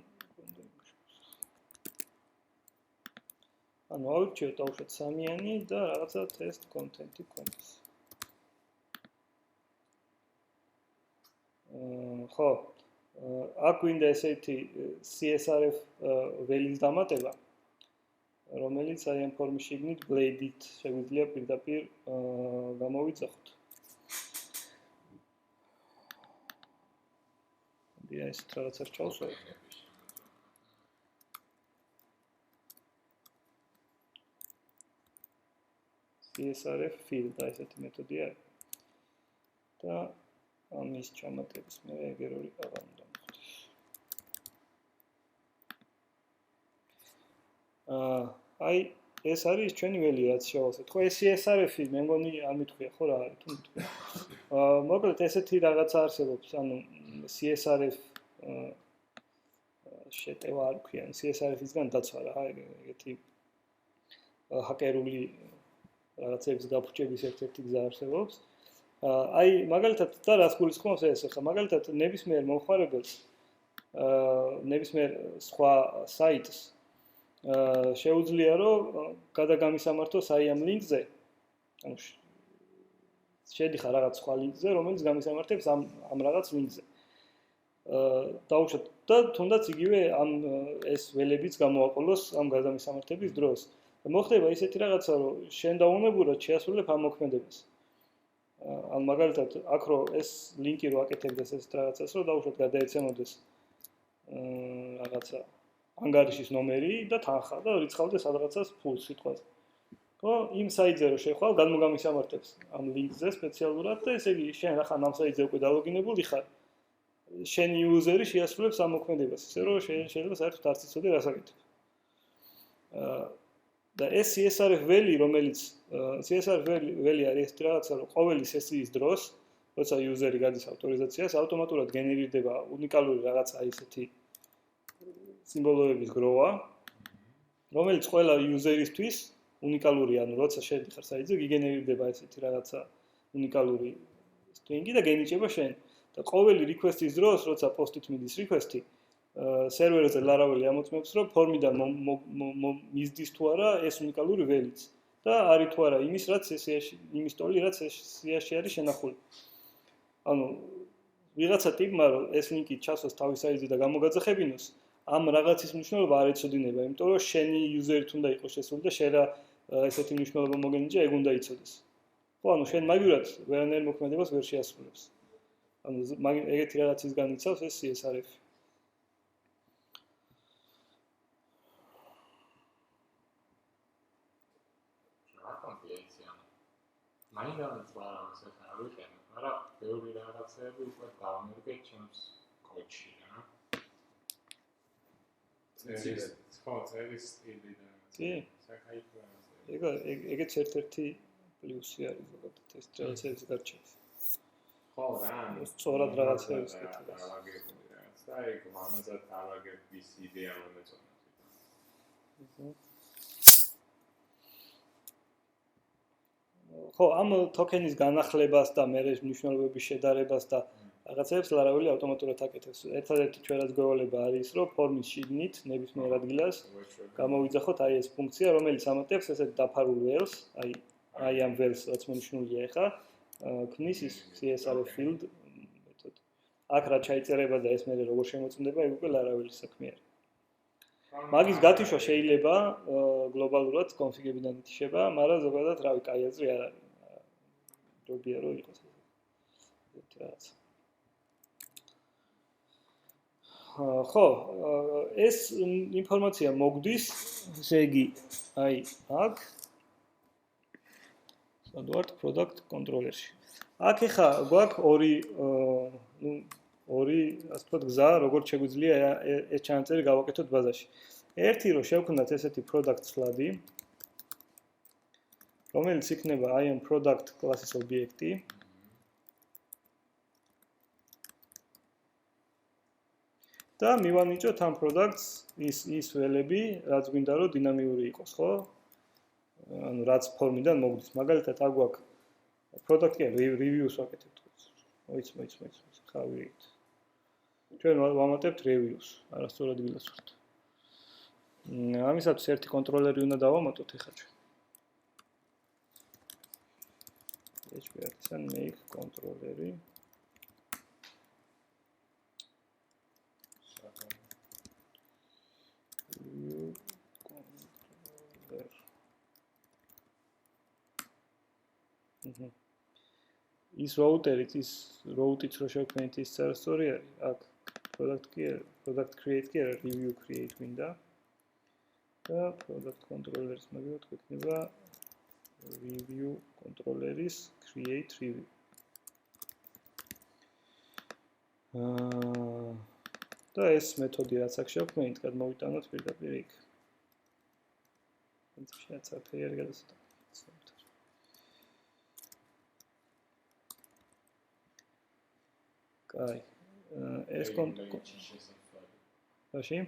ანუ ავირჩიოთ დავუშვათ სამიანი და რაღაცა test content-ი კონდეს. ხო, აქ გვინდა ესეთი CSRF ველის დამატება, რომელიც აი ამ ფორმის შიგნით blade-ით შეგვიძლია პირდაპირ გამოვიძახოთ. ეს რაღაცას ჩავსვათ. CSRF field და ესეთი მეთოდი არის. და ამის ჩამატების მე ეგერ ორი აღარ უნდა მოხდეს. აი ეს არის ჩვენი ველი რაც შევავსეთ. ხო ეს CSRF-ი მე მგონი არ მithქვია ხო რა არის თუ მithქვია. მოკლედ ესეთი რაღაცა არსებობს, ანუ CSRF შეტევა არ ქვია, CSRF-ისგან დაცვა რა, ეგეთი ჰაკერული რაღაცების გაფუჭების ერთ-ერთი გზა არსებობს. აი მაგალითად და რას გულისხმობს ეს ახლა მაგალითად ნებისმიერ მომხმარებელს ნებისმიერ სხვა საიტს შეუძლია რომ გადაგამისამართოს აი ამ ლინკზე ანუ შედიხარ რაღაც სხვა ლინკზე რომელიც გამისამართებს ამ რაღაც ლინკზე დაუშვათ და თუნდაც იგივე ამ ეს ველებიც გამოაყოლოს ამ გადამისამართების დროს მოხდება ისეთი რაღაცა რომ შენ დაუნებურად შეასრულებ ამ მოქმედებას ან მაგალითად აქ რო ეს ლინკი რო აკეთებდეს ეს რაღაცას რო დაუშვათ გადაეცემოდეს რაღაცა ანგარიშის ნომერი და თანხა და რიცხავდეს რაღაცას ფულს სიტყვაზე. ხო, იმ საიტზე რო შეხვალ გადმოგამისამართებს ამ ლინკზე სპეციალურად და ესე იგი შენ ახლა ამ საიტზე უკვე დალოგინებული ხარ. შენი იუზერი შეასრულებს ამ მოქმედებას, ისე რომ შეიძლება საერთოდ არც იცოდე რას აკეთებ. და ეს CSRF ველი, რომელიც CSRF ველი არის ეს რაღაცა, რომ ყოველი სესიის დროს, როცა იუზერი გადის ავტორიზაციას, ავტომატურად გენერირდება უნიკალური რაღაცა ისეთი სიმბოლოების გროვა, რომელიც ყველა იუზერისთვის უნიკალური, ანუ როცა შედიხარ საიტზე, გიგენერირდება ესეთი რაღაცა უნიკალური string-ი და გენიჭება შენ. და ყოველი request-ის დროს, როცა post-it მიდის request-ი, სერვერზე ლარაველი ამოწმებს, რომ ფორმიდან მისდის თუ არა ეს უნიკალური ველიც და არის თუ არა იმის რაც იმის ტოლი რაც სიაში არის შენახული. ანუ ვიღაცა ტიპმა რომ ეს ლინკი ჩასვას თავის საიტზე და გამოგაძახებინოს, ამ რაღაცის მნიშვნელობა არ ეცოდინება, იმიტომ რომ შენი იუზერით უნდა იყოს შესული და შენ რა ესეთი მნიშვნელობა მოგენიჭა, ეგ უნდა იცოდეს. ხო, ანუ შენ მაგივრად ვერანაირ მოქმედებას ვერ შეასრულებს. ანუ ეგეთი რაღაცისგან იცავს ეს CSRF.
მაინც ბალანსს არ ვიყენებ, მაგრამ ბევრი რაღაცები უკვე დავმერგეთ ჩემს კოდში რა. წერის სტილი და
კი.
საკაიფო.
ეგეც ერთ-ერთი პლუსი არის ზოგადად ეს რაღაცების გარჩევის.
ხო რა,
სწორად რაღაცების კეთება.
დავაგებული რაღაც და ეგ მამაზად დავაგების იდეა მომეწონა.
ხო, ამ ტოკენის განახლებას და მერეჟ მნიშვნელობების შედარებას და რაღაცებს ლარაველი ავტომატურად აკეთებს. ერთადერთი ჩვენ რაც გვევალება არის, რომ ფორმის შიგნით ნებისმიერ ადგილას გამოვიძახოთ აი ეს ფუნქცია, რომელიც ამატებს ესეთ დაფარულ ველს, აი ამ ველს, რაც მონიშნულია ახლა, ქმნის ის CSRF field მეთოდი. აქ რა ჩაიწერება და ეს მერე როგორ შემოწმდება, ეგ უკვე ლარაველი საქმე არის. მაგის გათიშვა შეიძლება გლობალურად კონფიგებიდან ითიშება, მაგრამ ზოგადად რავი, კაი აზრი არ არის. რობია რომ იყოს ეს რაღაც. ხო, ეს ინფორმაცია მოგდის, ესე იგი, აი, აქ სადვართ product controller-ში. აქ ახლა გვაქვს ორი, ასე ვთქვათ, გზა, როგორც შეგვიძლია ეს ჩანაწერი გავაკეთოთ ბაზაში. ერთი რომ შევქმნათ ესეთი product slab-ი, რომელიც იქნება აი ამ product class-ის ობიექტი. და მივანიჭოთ ამ products ის ველები, რაც გვინდა რომ დინამიური იყოს, ხო? ანუ რაც ფორმიდან მოგდის. მაგალითად, აქ გვაქვს product-კი reviews ვაკეთებთ. მოიც, ხავით. ჩვენ ვამატებთ reviews, არასწორად გილოცავთ. ამისათვის ერთი კონტროლერი უნდა დავამატოთ ახლა ჩვენ. HPX-ან make კონტროლერი. ის route-ით რო შევქმნით ის წარსწორი არის. აქ product create კი არა, review create მინდა. და product controller-ის მაგალითად გვექნება review controller-ის create review. და ეს მეთოდი რაც აქ შევქმნით, გადმოვიტანოთ პირდაპირ იქ. პრინციპში რაც არაფერი არ გადასტა. კაი. ეს რაში?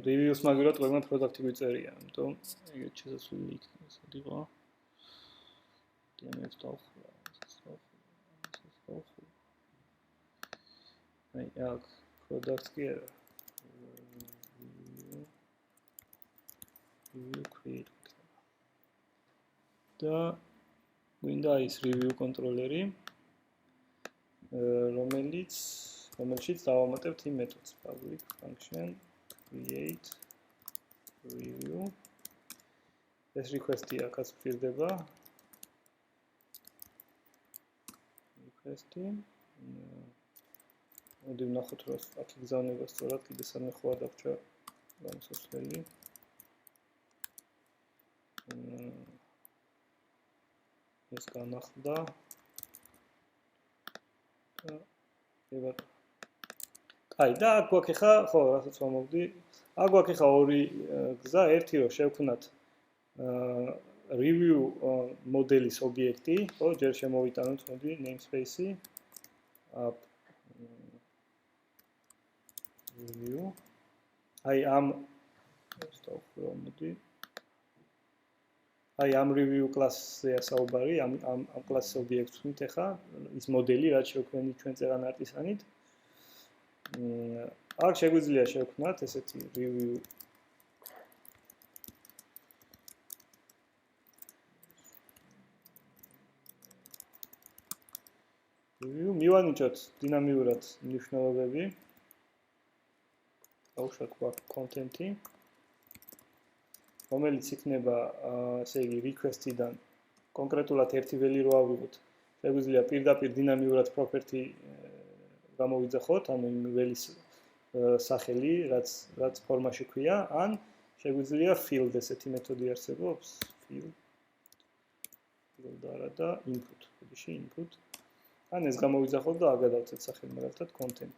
reviews მაგალითად ყველგან product-ი გვიწერია, ამიტომ ეგეთ შესაძლებელი იქნება, სოდიყო. დიამეტს დავხურა. აი, აქ product კი არა. review create. და გვინდა ის review კონტროლერი, რომელშიც დავამატებთ იმ მეთოდს public function create review. ეს request-ი აქაც გვირდება. request-ი. მოდი ვნახოთ, რომ აქ იგზავნება სწორად, კიდე სამე ხო არ დაგჭა გამოსასვლელი. ეს განახლდა. კაი, და აქ გვაქვს ახლა, ხო, რასაც ვამოვდი. აქ გვაქვს ახლა ორი გზა, ერთი რომ შევქმნათ review მოდელის ობიექტი, ხო, ჯერ შემოვიტანოთ, მოდი, namespace-ი. review. აი ამ review class-ზე საუბარი, ამ class-ის ობიექტს ვქნით ახლა, ის მოდელი, რაც შევქმნით ჩვენ წეღან არტისანით. აქ შეგვიძლია შევქმნათ ესეთი review მივანიჭოთ დინამიურად მნიშვნელობები. აუშვათ გვაქვს content-ი, რომელიც იქნება, ესე იგი, request-იდან კონკრეტულად ერთი ველი რო ავიღოთ. შეგვიძლია პირდაპირ დინამიურად property გამოვიძახოთ, ანუ იმ ველის სახელი, რაც ფორმაში ქვია, ან შეგვიძლია field ესეთი მეთოდი არსებობს, field არა და input, ბოდიში input. ან ეს გამოვიძახოთ და აგადავცეთ სახელმწიფოდ content.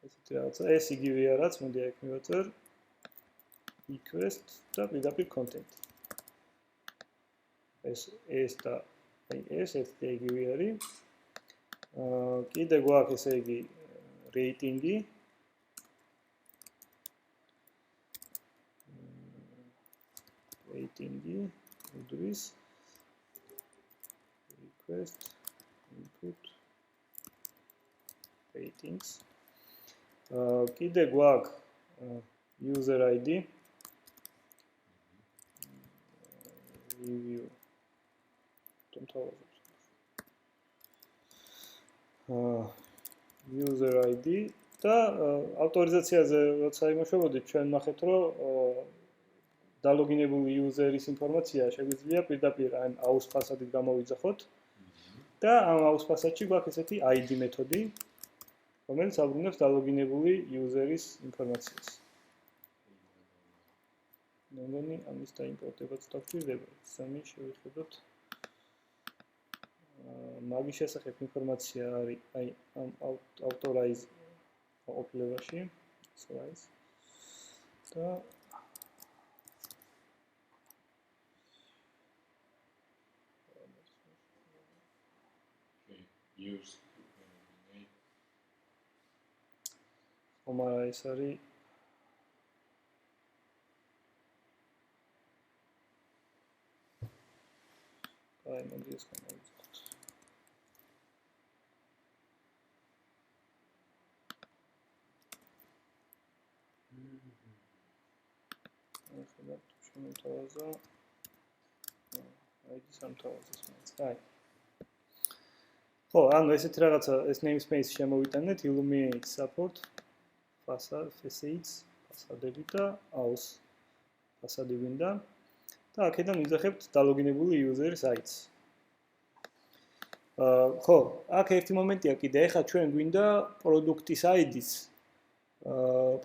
ესეთი რაღაცა, ეს იგივეა რაც, მოდი აქ მივაწერ request და პირდაპირ content. ეს და ეს იგივე არის. კიდე გვაქვს ესე იგი rating-ი. უდრის request input ratings. კიდე გვაქვს user ID review user ID და ავტორიზაციაზე როცა იმუშავებოდით ჩვენ ნახეთ რომ დალოგინებული user-ის ინფორმაცია შეგვიძლია პირდაპირ ამ AUS ფასადით გამოვიძახოთ და ამ AUS ფასადში გვაქვს ესეთი ID მეთოდი რომელიც აბრუნებს დალოგინებული user-ის ინფორმაციას. ნამდვილი ამის დაიმპორტებაც დაგჭირდება. სამი შევხედოთ. მაგის შესახებ ინფორმაცია არის აი ამ authorize ოპლევაში, authorize და
use
omara ეს არის აი მოდი ეს გამოვიძახოთ. ახლა შემოთავაზა აი სამთავაზეს მაინც. აი ხო, ანუ ესეთი რაღაცა ეს namespace შემოვიტანეთ illuminate support facades ფასადები და AUS ფასადი გვინდა და აქედან ვიძახებთ დალოგინებული user-ის ID-ს. ხო, აქ ერთი მომენტია კიდე, ეხლა ჩვენ გვინდა პროდუქტის ID-ს.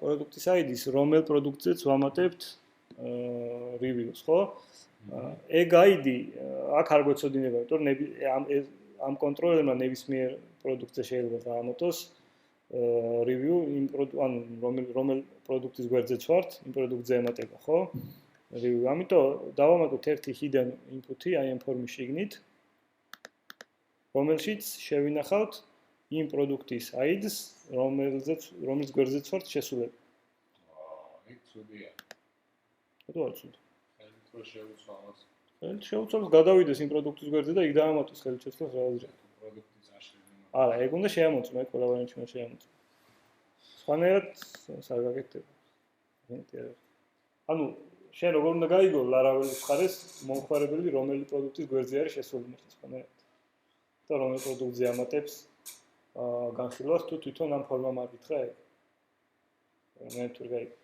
პროდუქტის ID-ს რომელ პროდუქტზეც ვამატებთ reviews, ხო? ეგ ID აქ არ გვეცოდინება, იმიტომ რომ ამ კონტროლერმა ნებისმიერ პროდუქტზე შეიძლება გაამატოს review იმ რომელ პროდუქტის გვერდზეც ვართ, იმ პროდუქტზე ემატება, ხო? review. ამიტომ დავამატოთ ერთი hidden input-ი აი ამ ფორმის შიგნით, რომელშიც შევინახავთ იმ პროდუქტის ID-ს, რომელიც გვერდზეც ვართ შესულები.
ეგ ცუდია.
რატო არ ცუდი?
ხელით რო შევუცვალოს.
ხელით შევუცვალოს, გადავიდეს იმ პროდუქტის გვერდზე და იქ დაამატოს ხელით შეცვლას რა აზრია.
პროდუქტის აშლილი.
არა, ეგ უნდა შეამოწმო, ეგ ყველა ვარიანტი უნდა შეამოწმო. სხვანაირად არ გაკეთდება. ანუ შენ როგორ უნდა გაიგო Laravel-ის მხარეს მომხმარებელი რომელი პროდუქტის გვერდზე არის შესული მართლა სხვანაირად. და რომელ პროდუქტზე ამატებს განხილვას თუ თვითონ ამ ფორმამ არ გითხრა ეგ. მე თუ გაიგო.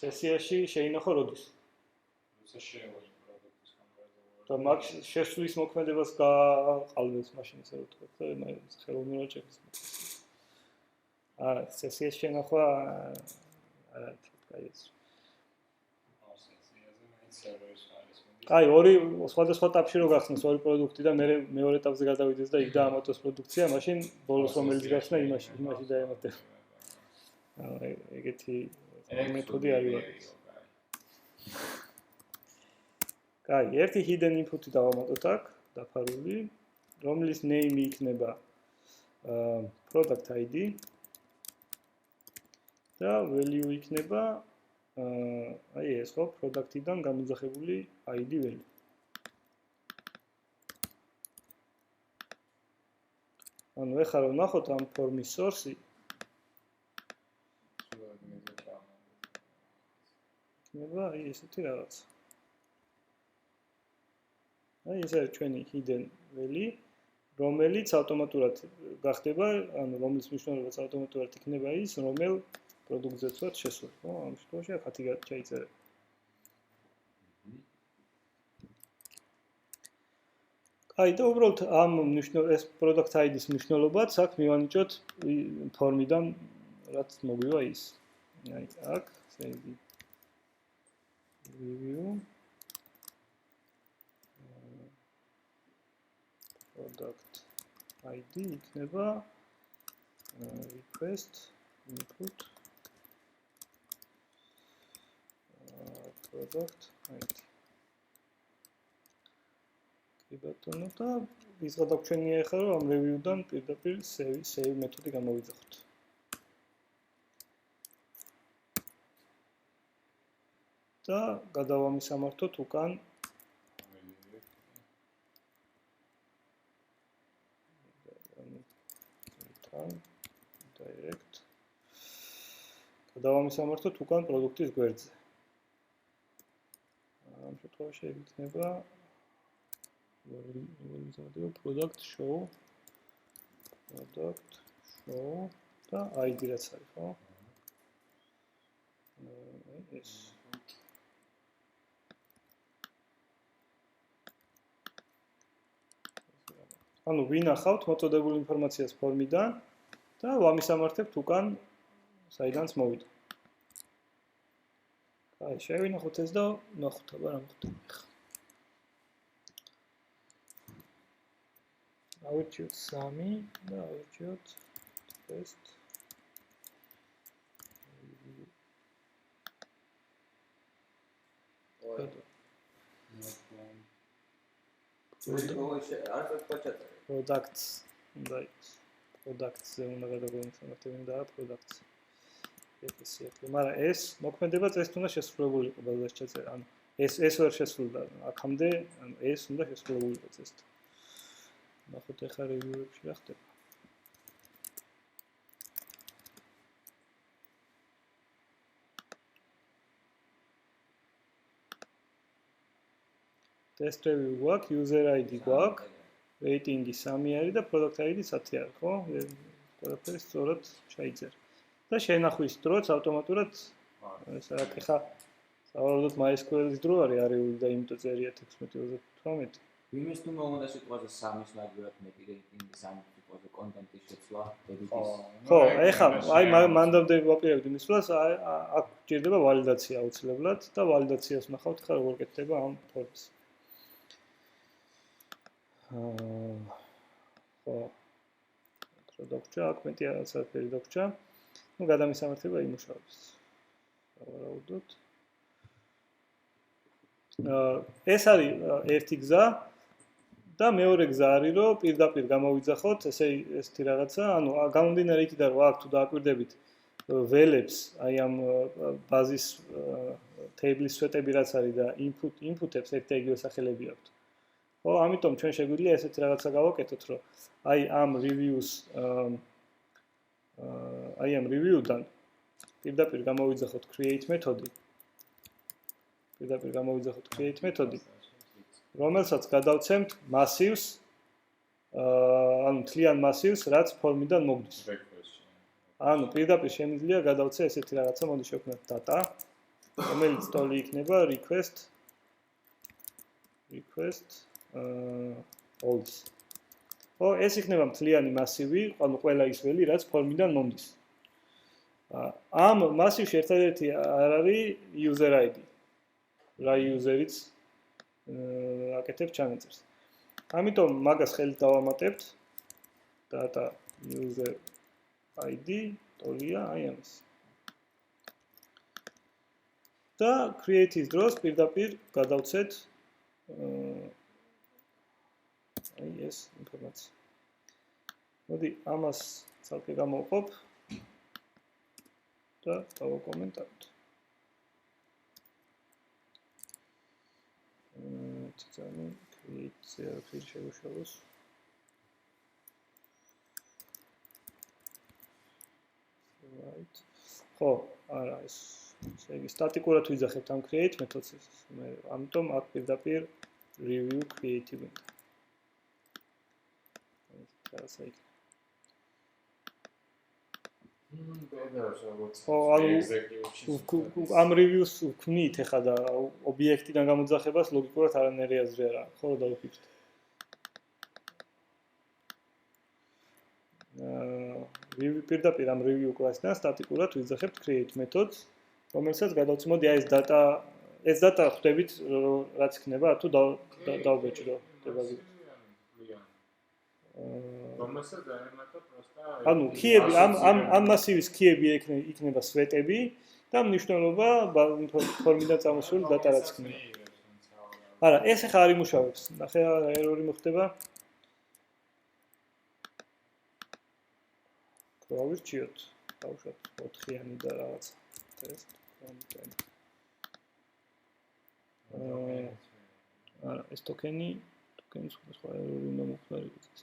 სესიაში შეინახო როდის?
როცა შევაჯ პროდუქტის კონკრეტულად.
და მაგ შესვლის მოქმედებას გაყალბებს მაშინ ესე რომ თქვა და მე ხელოვნურად ჩექს. არა, სესიაში შენახვა არა, კაი ეს. აი, ორი სხვადასხვა ეტაპში რო გახსნას ორი პროდუქტი და მე მეორე ეტაპზე გადავიდეს და იქ დაამატოს პროდუქცია, მაშინ ბოლოს რომელიც გახსნა იმაში დაემატება. ანუ ეგეთი მეთოდი არის. კაი, ერთი hidden input-ი დავამატოთ აქ, დაფარული, რომლის name-ი იქნება product ID და value იქნება აი ეს ხო product-დან გამოძახებული ID value. ანუ ეხლა რომ ნახოთ ამ ფორმის source-ი იქნება აი ესეთი რაღაც. აი ეს არის ჩვენი hidden value, რომელიც ავტომატურად გახდება, ანუ რომლის მნიშვნელობაც ავტომატურად იქნება ის, რომელ პროდუქტზეც ვართ შესული, ხო? ამ შემთხვევაში ახათი ჩაიწერება. აი და უბრალოდ ამ ეს product ID-ის მნიშვნელობაც აქ მივანიჭოთ ფორმიდან რაც მოგვივა ის. აი აქ სეიდი review product ID იქნება request input product ID. ბატონო და ის გადაგვჩენია ახლა რომ ამ review-დან პირდაპირ save მეთოდი გამოვიძახოთ. და გადავამისამართოთ უკან direct გადავამისამართოთ უკან პროდუქტის გვერდზე. ამ შემთხვევაში იქნება product show და ID რაც არის, ხო? ეს ანუ ვინახავთ მოწოდებული ინფორმაციას ფორმიდან და ვამისამართებთ უკან საიდანაც მოვიდა. აი, შევინახოთ ეს და ნახოთ აბა რა მოხდება ახლა. ავირჩიოთ 3 და ავირჩიოთ test. Products და products-ზე უნდა გადაგვიმუშავოთ და products. ეს იქნება, მაგრამ ეს მოქმედება წესით უნდა შესრულებული იყო ბაზაში ჩაწერა. ანუ ეს ვერ შესრულდა. აქამდე ეს უნდა შესრულებული იყო წესით. ნახოთ ახლა review-ებში რა ხდება. Test review გვაქვს, user ID გვაქვს, rating-ი 3 არის და product ID 10 არის, ხო? ყველაფერი სწორად ჩაიწერა. და შენახვის დროც ავტომატურად ეს აქ ახლა სავარაუდოდ MySQL-ის დრო არის და იმიტომ წერია 16:18.
ვინმეს თუ მომონდა სიტყვაზე 3-ის მაგალითად მეტი რეიტინგი 3 სიტყვაზე კონტენტის შეცვლა დედიკის.
ხო, ეხლა აი მანდამდე ვაპირებდი მისვლას, აქ გჭირდება ვალიდაცია აუცილებლად და ვალიდაციას ნახავთ ხა როგორ კეთდება ამ ფორმას. ხო. დაგჭა აქ მეტი არაფერი დაგჭა. ნუ გადამისამართება იმუშავებს. სავარაუდოდ. ეს არის ერთი გზა და მეორე გზა არის რომ პირდაპირ გამოვიძახოთ ესეთი რაღაცა, ანუ გამომდინარე იქიდან რომ აქ თუ დააკვირდებით ველებს, აი ამ ბაზის table-ის სვეტები რაც არის და input-ებს ერთ და იგივე სახელები აქვთ. ხო, ამიტომ ჩვენ შეგვიძლია ესეთი რაღაცა გავაკეთოთ, რომ აი ამ review-დან პირდაპირ გამოვიძახოთ create მეთოდი. პირდაპირ გამოვიძახოთ create მეთოდი, რომელსაც გადავცემთ massives, ანუ მთლიან massives, რაც ფორმიდან მოგდის. ანუ პირდაპირ შემიძლია გადავცე ესეთი რაღაცა, მოდი შევქმნათ data, რომელიც ტოლი იქნება request all-ის. ხო, ეს იქნება მთლიანი massive-ი, ანუ ყველა ის ველი, რაც ფორმიდან მომდის. ამ massive-ში ერთადერთი არ არის user ID. რა user-იც აკეთებს ჩანაწერს. ამიტომ მაგას ხელით დავამატებთ data user ID ტოლია აი ამის. და create-ის დროს პირდაპირ გადავცეთ აი ეს ინფორმაცია. მოდი ამას ცალკე გამოვყოფ და დავაკომენტავთ. Titani create server შევშალოს. Right. ხო, არა ეს იგი სტატიკურად ვიძახებთ ამ create მეთოდს. ამიტომ აქ პირდაპირ review create ვინდა. ასე იქნება. ამ reviews ვქმნით ახლა და ობიექტიდან გამოძახებას ლოგიკურად არანაირი აზრი არა, ხო, დავიფიქრეთ. პირდაპირ ამ review class-დან სტატიკურად ვიძახებთ create methods, რომელსაც გადავწყვეტ, მოდი აი ეს data ხვდებით რაც იქნება, თუ დავბეჭდო დებაგი.
რომელსაც დაემატა პროსტა
ანუ key-ები ამ მასივის key-ები იქნება სვეტები და მნიშვნელობა ფორმიდან წამოსული data რაც იქნება. არა, ეს ახლა არ იმუშავებს. ნახე ერორი მოხდება. გავირჩიოთ, დავუშვათ 4-იანი და რაღაც test content. არა, ეს ტოკენი სხვა ერორი უნდა მოხდარიყოს ეს.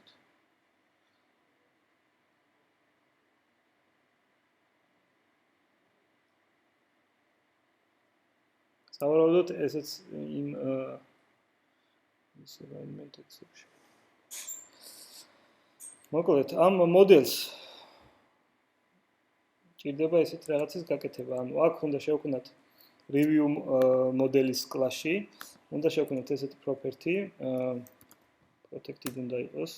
სავარაუდოდ ესეც იმ environment exception. მოკლედ, ამ მოდელს ჭირდება ესეთ რაღაცის გაკეთება. ანუ აქ უნდა შევქმნათ review modelis class-ში, უნდა შევქმნათ ესეთი property, protected უნდა იყოს.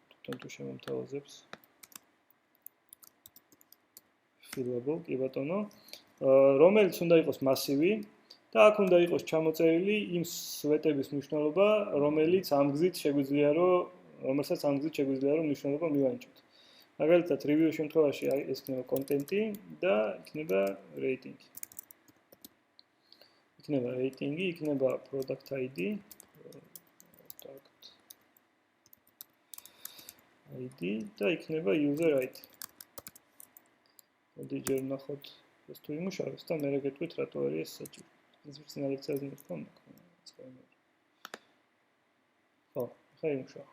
თვითონ თუ შემომთავაზებს fillable, კი ბატონო, რომელიც უნდა იყოს მასივი და აქ უნდა იყოს ჩამოწერილი იმ სვეტების მნიშვნელობა, რომელსაც ამ გზით შეგვიძლია რომ მნიშვნელობა მივანიჭოთ. მაგალითად, review შემთხვევაში ეს იქნება content-ი და იქნება rating. იქნება rating-ი, იქნება product ID, და იქნება user ID. მოდი ჯერ ნახოთ ეს თუ იმუშავებს და მე გეტყვით რატო არის ეს საჭირო. ეს ვიცი ლექციაზე მithkom. ხო, ხა იმუშავა.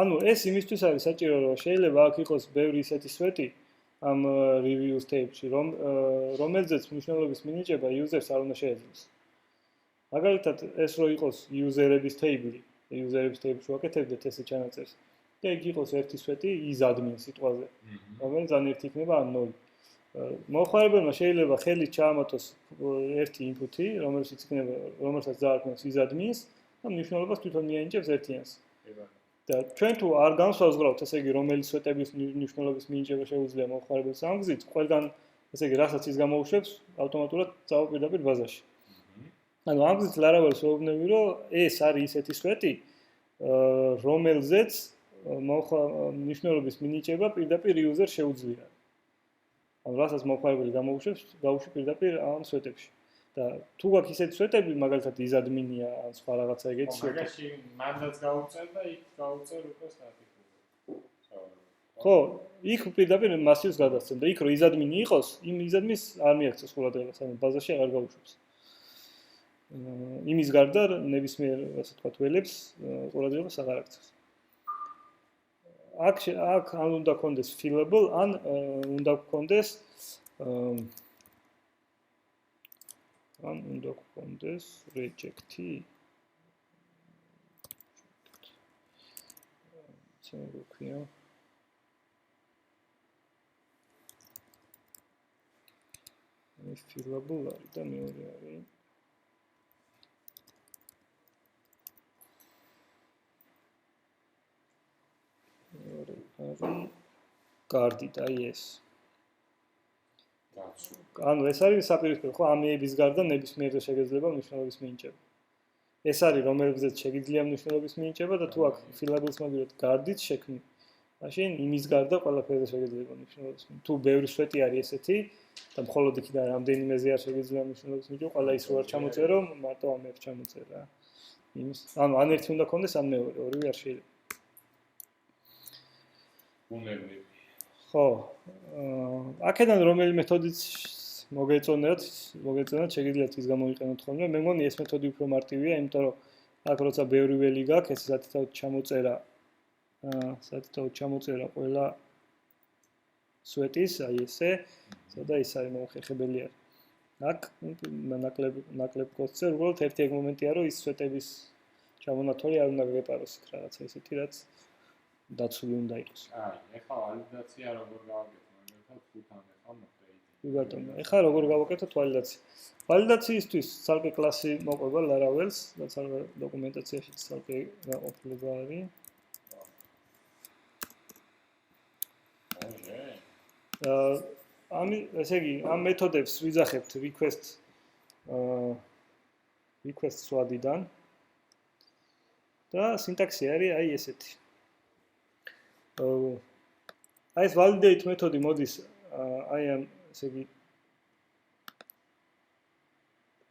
ანუ ეს იმისთვის არის საჭირო, რომ შეიძლება აქ იყოს ბევრი ისეთი სვეტი ამ reviews tab-ში, რომელზეც მნიშვნელობის მინიჭება user-ს არ უნდა შეეძლოს. მაგალითად, ეს რო იყოს user-ების table-ი, user-ების table-ში ვაკეთებდეთ ესე ჩანაწერს. და იქ იყოს ერთი სვეტი is admin სიტყვაზე, რომელიც ან 1 იქნება ან 0. მოხმარებელმა შეიძლება ხელით ჩაამატოს ერთი input-ი, რომელსაც დაარქმევს is admin-ს და მნიშვნელობას თვითონ მიენიჭებს ერთიანს. და ჩვენ თუ არ განსაზღვრავთ, ესე იგი, რომელი სვეტების მნიშვნელობის მინიჭება შეუძლია მოხმარებელს ამ გზით, ყველგან, ესე იგი, რასაც ის გამოუშვებს, ავტომატურად წავა პირდაპირ ბაზაში. ანუ ამ გზით ლარაველს ვეუბნები, რომ ეს არის ისეთი სვეტი, რომელზეც მნიშვნელობის მინიჭება პირდაპირ user შეუძლია. ანუ რასაც მოხმარებელი გამოუშვებს, გაუშვი პირდაპირ ამ სვეტებში. და თუ გაქვს ისეთი სვეტები, მაგალითად is admin-ია ან სხვა რაღაცა ეგეთი სვეტი.
მაგაში მანდაც გაუწერ და იქ გაუწერ უკვე სტატიკურად.
ხო, იქ პირდაპირ მასივს გადასცემ და იქ რო is admin-ი იყოს, იმ is admin-ს არ მიაქცევს ყურადღებას, ანუ ბაზაში აღარ გაუშვებს. იმის გარდა ნებისმიერ, ასე ვთქვათ, ველებს ყურადღებას აღარ აქცევს. აქ ან უნდა გქონდეს fillable, ან უნდა გქონდეს reject-ი. ცნობილია. ეს fillable არის და მეორე არის guarded, აი ეს. ანუ ეს არის საპირისპირო, ხო, ამ ების გარდა ნებისმიერზე შეგეძლება მნიშვნელობის მინიჭება. ეს არის რომელზეც შეგიძლია მნიშვნელობის მინიჭება და თუ აქ fillable-ს მოგივით guarded შექმნი, მაშინ იმის გარდა ყველაფერზე შეგეძლება მნიშვნელობის მინიჭება. თუ ბევრი სვეტი არის ესეთი და მხოლოდ იქიდან რამდენიმეზე არ შეგიძლია მნიშვნელობის მინიჭება, ყველა ის რო არ ჩამოწერო, მარტო ამ ერთ ჩამოწერა. ანუ ან ერთი უნდა გქონდეს, ან მეორე, ორივე არ შეიძლება. ხო, აქედან რომელი მეთოდიც მოგეწონათ, შეგიძლიათ ის გამოიყენოთ ხოლმე. მე მგონი ეს მეთოდი უფრო მარტივია, იმიტომ რომ აქ როცა ბევრი ველი გაქვს, ეს სათითაოდ ჩამოწერა ყველა სვეტის, აი ესე, და ის არის მოუხერხებელი არის. აქ ნაკლებ კოდზე უბრალოდ ერთი ეგ მომენტია, რომ ის სვეტების ჩამონათვალი არ უნდა გეპაროს იქ რაღაცა ისეთი, რაც დაცული უნდა იყოს.
აი, ეხლა ვალიდაცია როგორ გავაკეთო, მაგალითად 5-ამდე ხომ მოხდა
ბატონო. ეხლა როგორ გავაკეთოთ ვალიდაცია? ვალიდაციისთვის ცალკე კლასი მოყვება Laravel-ს და ცალკე დოკუმენტაციაში ცალკე გაყოფილება არის. ესე იგი, ამ მეთოდებს ვიძახებთ request swap-დან და სინტაქსი არის აი ესეთი. აი ეს validate მეთოდი მოდის აი ამ ესე იგი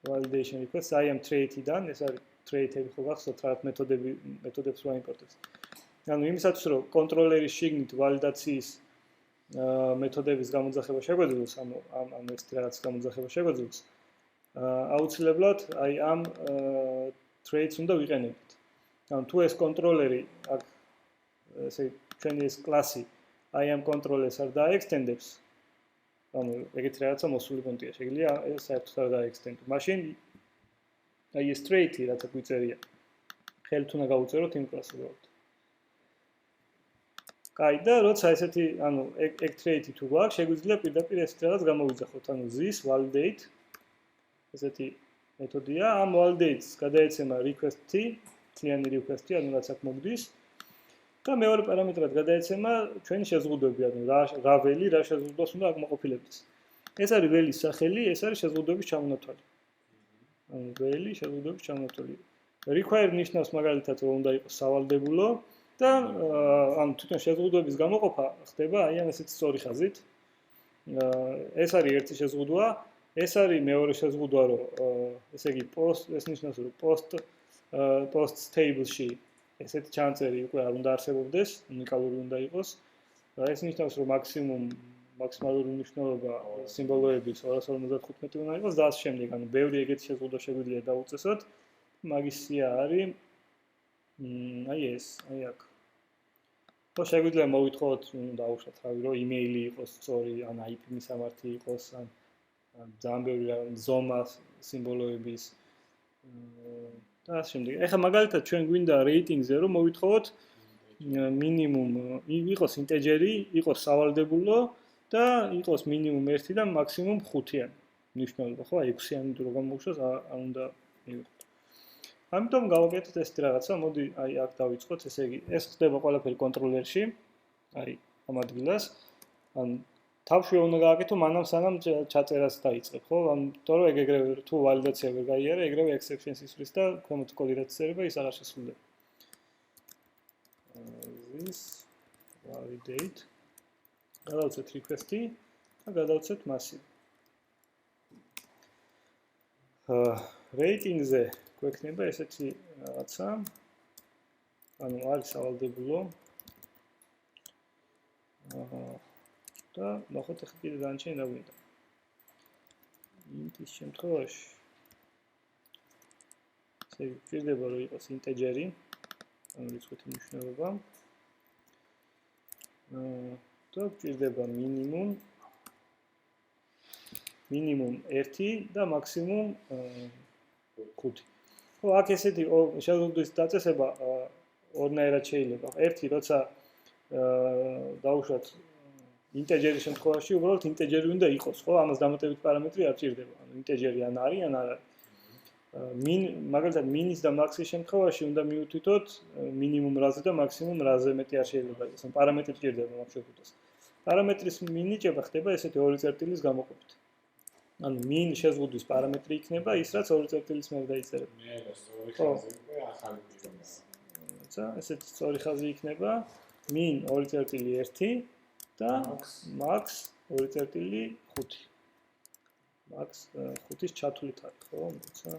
validation request I am trait-დან, ეს არის trait-ები ხო გახსოვთ რა მეთოდებს ვაიმპორტებს. ანუ იმისათვის რომ კონტროლერის შიგნით ვალიდაციის მეთოდების გამოძახება შეგვეძლოს, ანუ ამ ეს რაღაც გამოძახება შეგვეძლოს. აუცილებლად აი ამ traits უნდა ვიყენებთ. ანუ თუ ეს კონტროლერი აქ ესე ჩვენი ეს კლასი აი ამ კონტროლერს არ დაექსტენდებს, ანუ ეგეთი რაღაცა მოსული პონტია, შეიძლება ეს საერთოდ არ დაექსტენდოს. მაშინ აი ეს trait-ი რაც აქ ვიწერია, ხელით უნდა გავუწეროთ იმ კლასს უბრალოდ. კაი და როცა ესეთი, ანუ ეგ trait-ი თუ გვაქვს, შეგვიძლია პირდაპირ ეს რაღაც გამოვიძახოთ, ანუ this validate ესეთი მეთოდია, ამ validate-ს გადაეცემა request-ი, თლიანი request-ი, ანუ რაც აქ მოგდის. და მეორე პარამეტრად გადაეცემა ჩვენი შეზღუდვები, ანუ რა ველი, რა შეზღუდვას უნდა აკმაყოფილებდეს. ეს არის ველის სახელი, ეს არის შეზღუდვების ჩამონათვალი. ანუ ველი, შეზღუდვების ჩამონათვალი. Require ნიშნავს მაგალითად, რომ უნდა იყოს სავალდებულო და ანუ თვითონ შეზღუდვების გამოყოფა ხდება აი ამ ესეთი სწორი ხაზით. ეს არის ერთი შეზღუდვა, ეს არის მეორე შეზღუდვა, რომ ესე იგი ეს ნიშნავს, რომ post table-ში ესეთი ჩანაწერი უკვე არ უნდა არსებობდეს, უნიკალური უნდა იყოს. და ეს ნიშნავს, რომ მაქსიმალური მნიშვნელობა სიმბოლოების 255 უნდა იყოს და ასე შემდეგ. ანუ ბევრი ეგეთი შეზღუდვა შეგვიძლია დავუწესოთ. მაგის სია არის აი ეს, აი აქ. ხო შეგვიძლია მოვითხოვოთ, დავუშვათ რავი, რომ იმეილი იყოს სწორი, ან IP მისამართი იყოს, ან ძალიან ბევრი ზომა სიმბოლოების და ასე შემდეგ. ეხლა მაგალითად ჩვენ გვინდა რეიტინგზე რომ მოვითხოვოთ მინიმუმ იყოს ინტეჯერი, იყოს სავალდებულო და იყოს მინიმუმ 1 და მაქსიმუმ 5-იანი მნიშვნელობა, ხო? 6-იანი თუ როგორ მოუშვას, არ უნდა მივიღოთ. ამიტომ გავაკეთეთ ეს რაღაცა, მოდი აი აქ დავიწყოთ, ესე იგი, ეს ხდება ყველაფერი კონტროლერში, აი ამ ადგილას. ან თავში უნდა გააკეთო მანამ სანამ ჩაწერას დაიწყებ, ხო? ამიტომ რომ ეგრევე თუ ვალიდაცია ვერ გაიარე, ეგრევე exceptions ისვრის და ქვემოთ კოდი რაც წერება, ის აღარ შესრულდება. This validate გადავწეთ request-ი და გადავწეთ massive. Rating-ზე გვექნება ესეთი რაღაცა. ანუ არის სავალდებულო. და ნახოთ ახლა კიდე დანარჩენი რა გვინდა. int-ის შემთხვევაში ესე გვჭირდება რომ იყოს ინტეჯერი, ანუ რიცხვი მნიშვნელობა. და გვჭირდება მინიმუმ 1 და მაქსიმუმ 5. ხო, აქ ესეთი შეზღუდვის დაწესება ორნაირად შეიძლება. ერთი როცა დავუშვათ ინტეჯერის შემთხვევაში უბრალოდ ინტეჯერი უნდა იყოს, ხო? ამას დამატებითი პარამეტრი არ ჭირდება. ანუ ინტეჯერი ან არის, ან არ არის. მაგალითად მინის და მაქსის შემთხვევაში უნდა მივუთითოთ მინიმუმ რაზე და მაქსიმუმ რაზე მეტი არ შეიძლება იყოს. ან პარამეტრი ჭირდება მაგ შეფუთოს. პარამეტრის მინიჭება ხდება ესეთი ორი წერტილის გამოყოფით. ანუ min შეზღუდვის პარამეტრი იქნება ის რაც ორი წერტილის მიერ დაიწერება.
მე ეს ორი ხაზი უკვე ახალი პირობა.
ცა ესეთი სწორი ხაზი იქნება min 2.1 და max 2.5. max 5-ის ჩათვლით არის, ხო? მოიცა.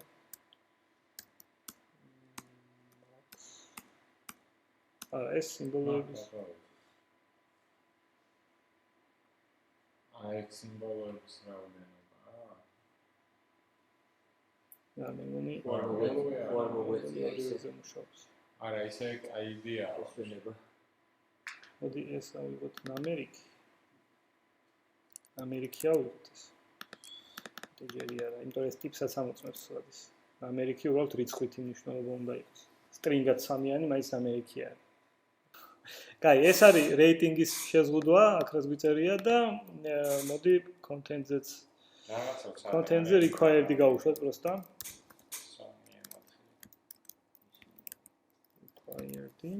ეს სიმბოლოების
ეს სიმბოლოების რაოდენობა.
და მე მგონი
ვარმოვეცია
ისე მუშაობს.
არა, ისე ID-ა.
ესვენება.
მოდი ეს ავიღოთ ამერიკი ავიღოთ ეს. ინტეჯერი არა, იმიტომ ეს ტიპსაც ამოწმებს სულადის. ამერიკი უბრალოდ რიცხვით მნიშვნელობა უნდა იყოს. String-ად 3-იანი, მაინც ამერიკი არის. კაი, ეს არის რეიტინგის შეზღუდვა, აქაც გვიწერია და მოდი კონტენტზეც კონტენტზე required-ი გავუშვათ პროსტა. required-ი.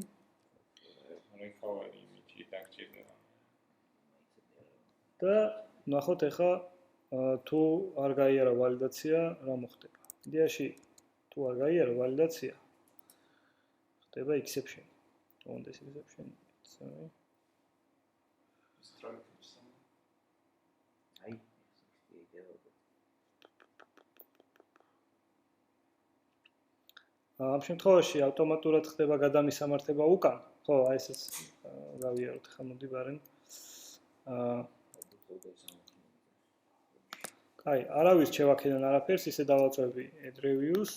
recovery image-ი დაგჭირდება.
და ნახოთ ახლა თუ არ გაიარა ვალიდაცია, რა მოხდება. იდეაში თუ არ გაიარა ვალიდაცია, ხდება exception. On this exception. Sorry. ამ შემთხვევაში ავტომატურად ხდება გადამისამართება უკან. ხო, აი ესეც გავიაროთ ხა მოდი ბარენ. კაი, არავის შევაქედან არაფერს, ისე დავაწვევი add reviews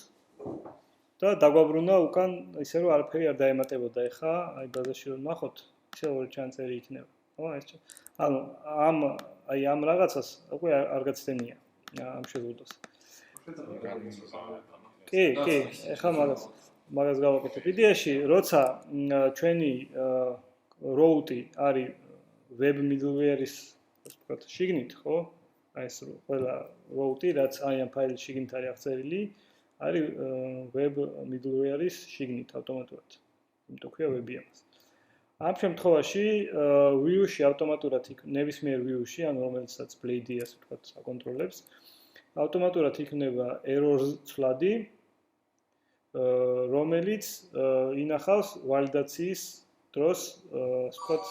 და დაგვაბრუნა უკან ისე რომ არაფერი არ დაემატებოდა. ეხა აი ბაზაში რომ ნახოთ, ისე ორი ჩანწერი იქნება. ხო, ეს ანუ ამ რაღაცას უკვე არ გაცდენია ამ შეზღუდვას. კი, ეხლა მაგას გავაკეთებ. იდეაში, როცა ჩვენი route არის web middleware-ის, ასე ვთქვათ, შიგნით, ხო? აი ეს ყველა route, რაც აი ამ ფაილის შიგნით არის აღწერილი, არის web middleware-ის შიგნით ავტომატურად. იმიტომ ქვია web-ი. ამ შემთხვევაში view-ში ავტომატურად ნებისმიერ view-ში, ანუ რომელსაც blade-ი ასე ვთქვათ, აკონტროლებს, ავტომატურად იქნება errors ცვლადი, რომელიც ინახავს ვალიდაციის დროს, ასე ვთქვათ,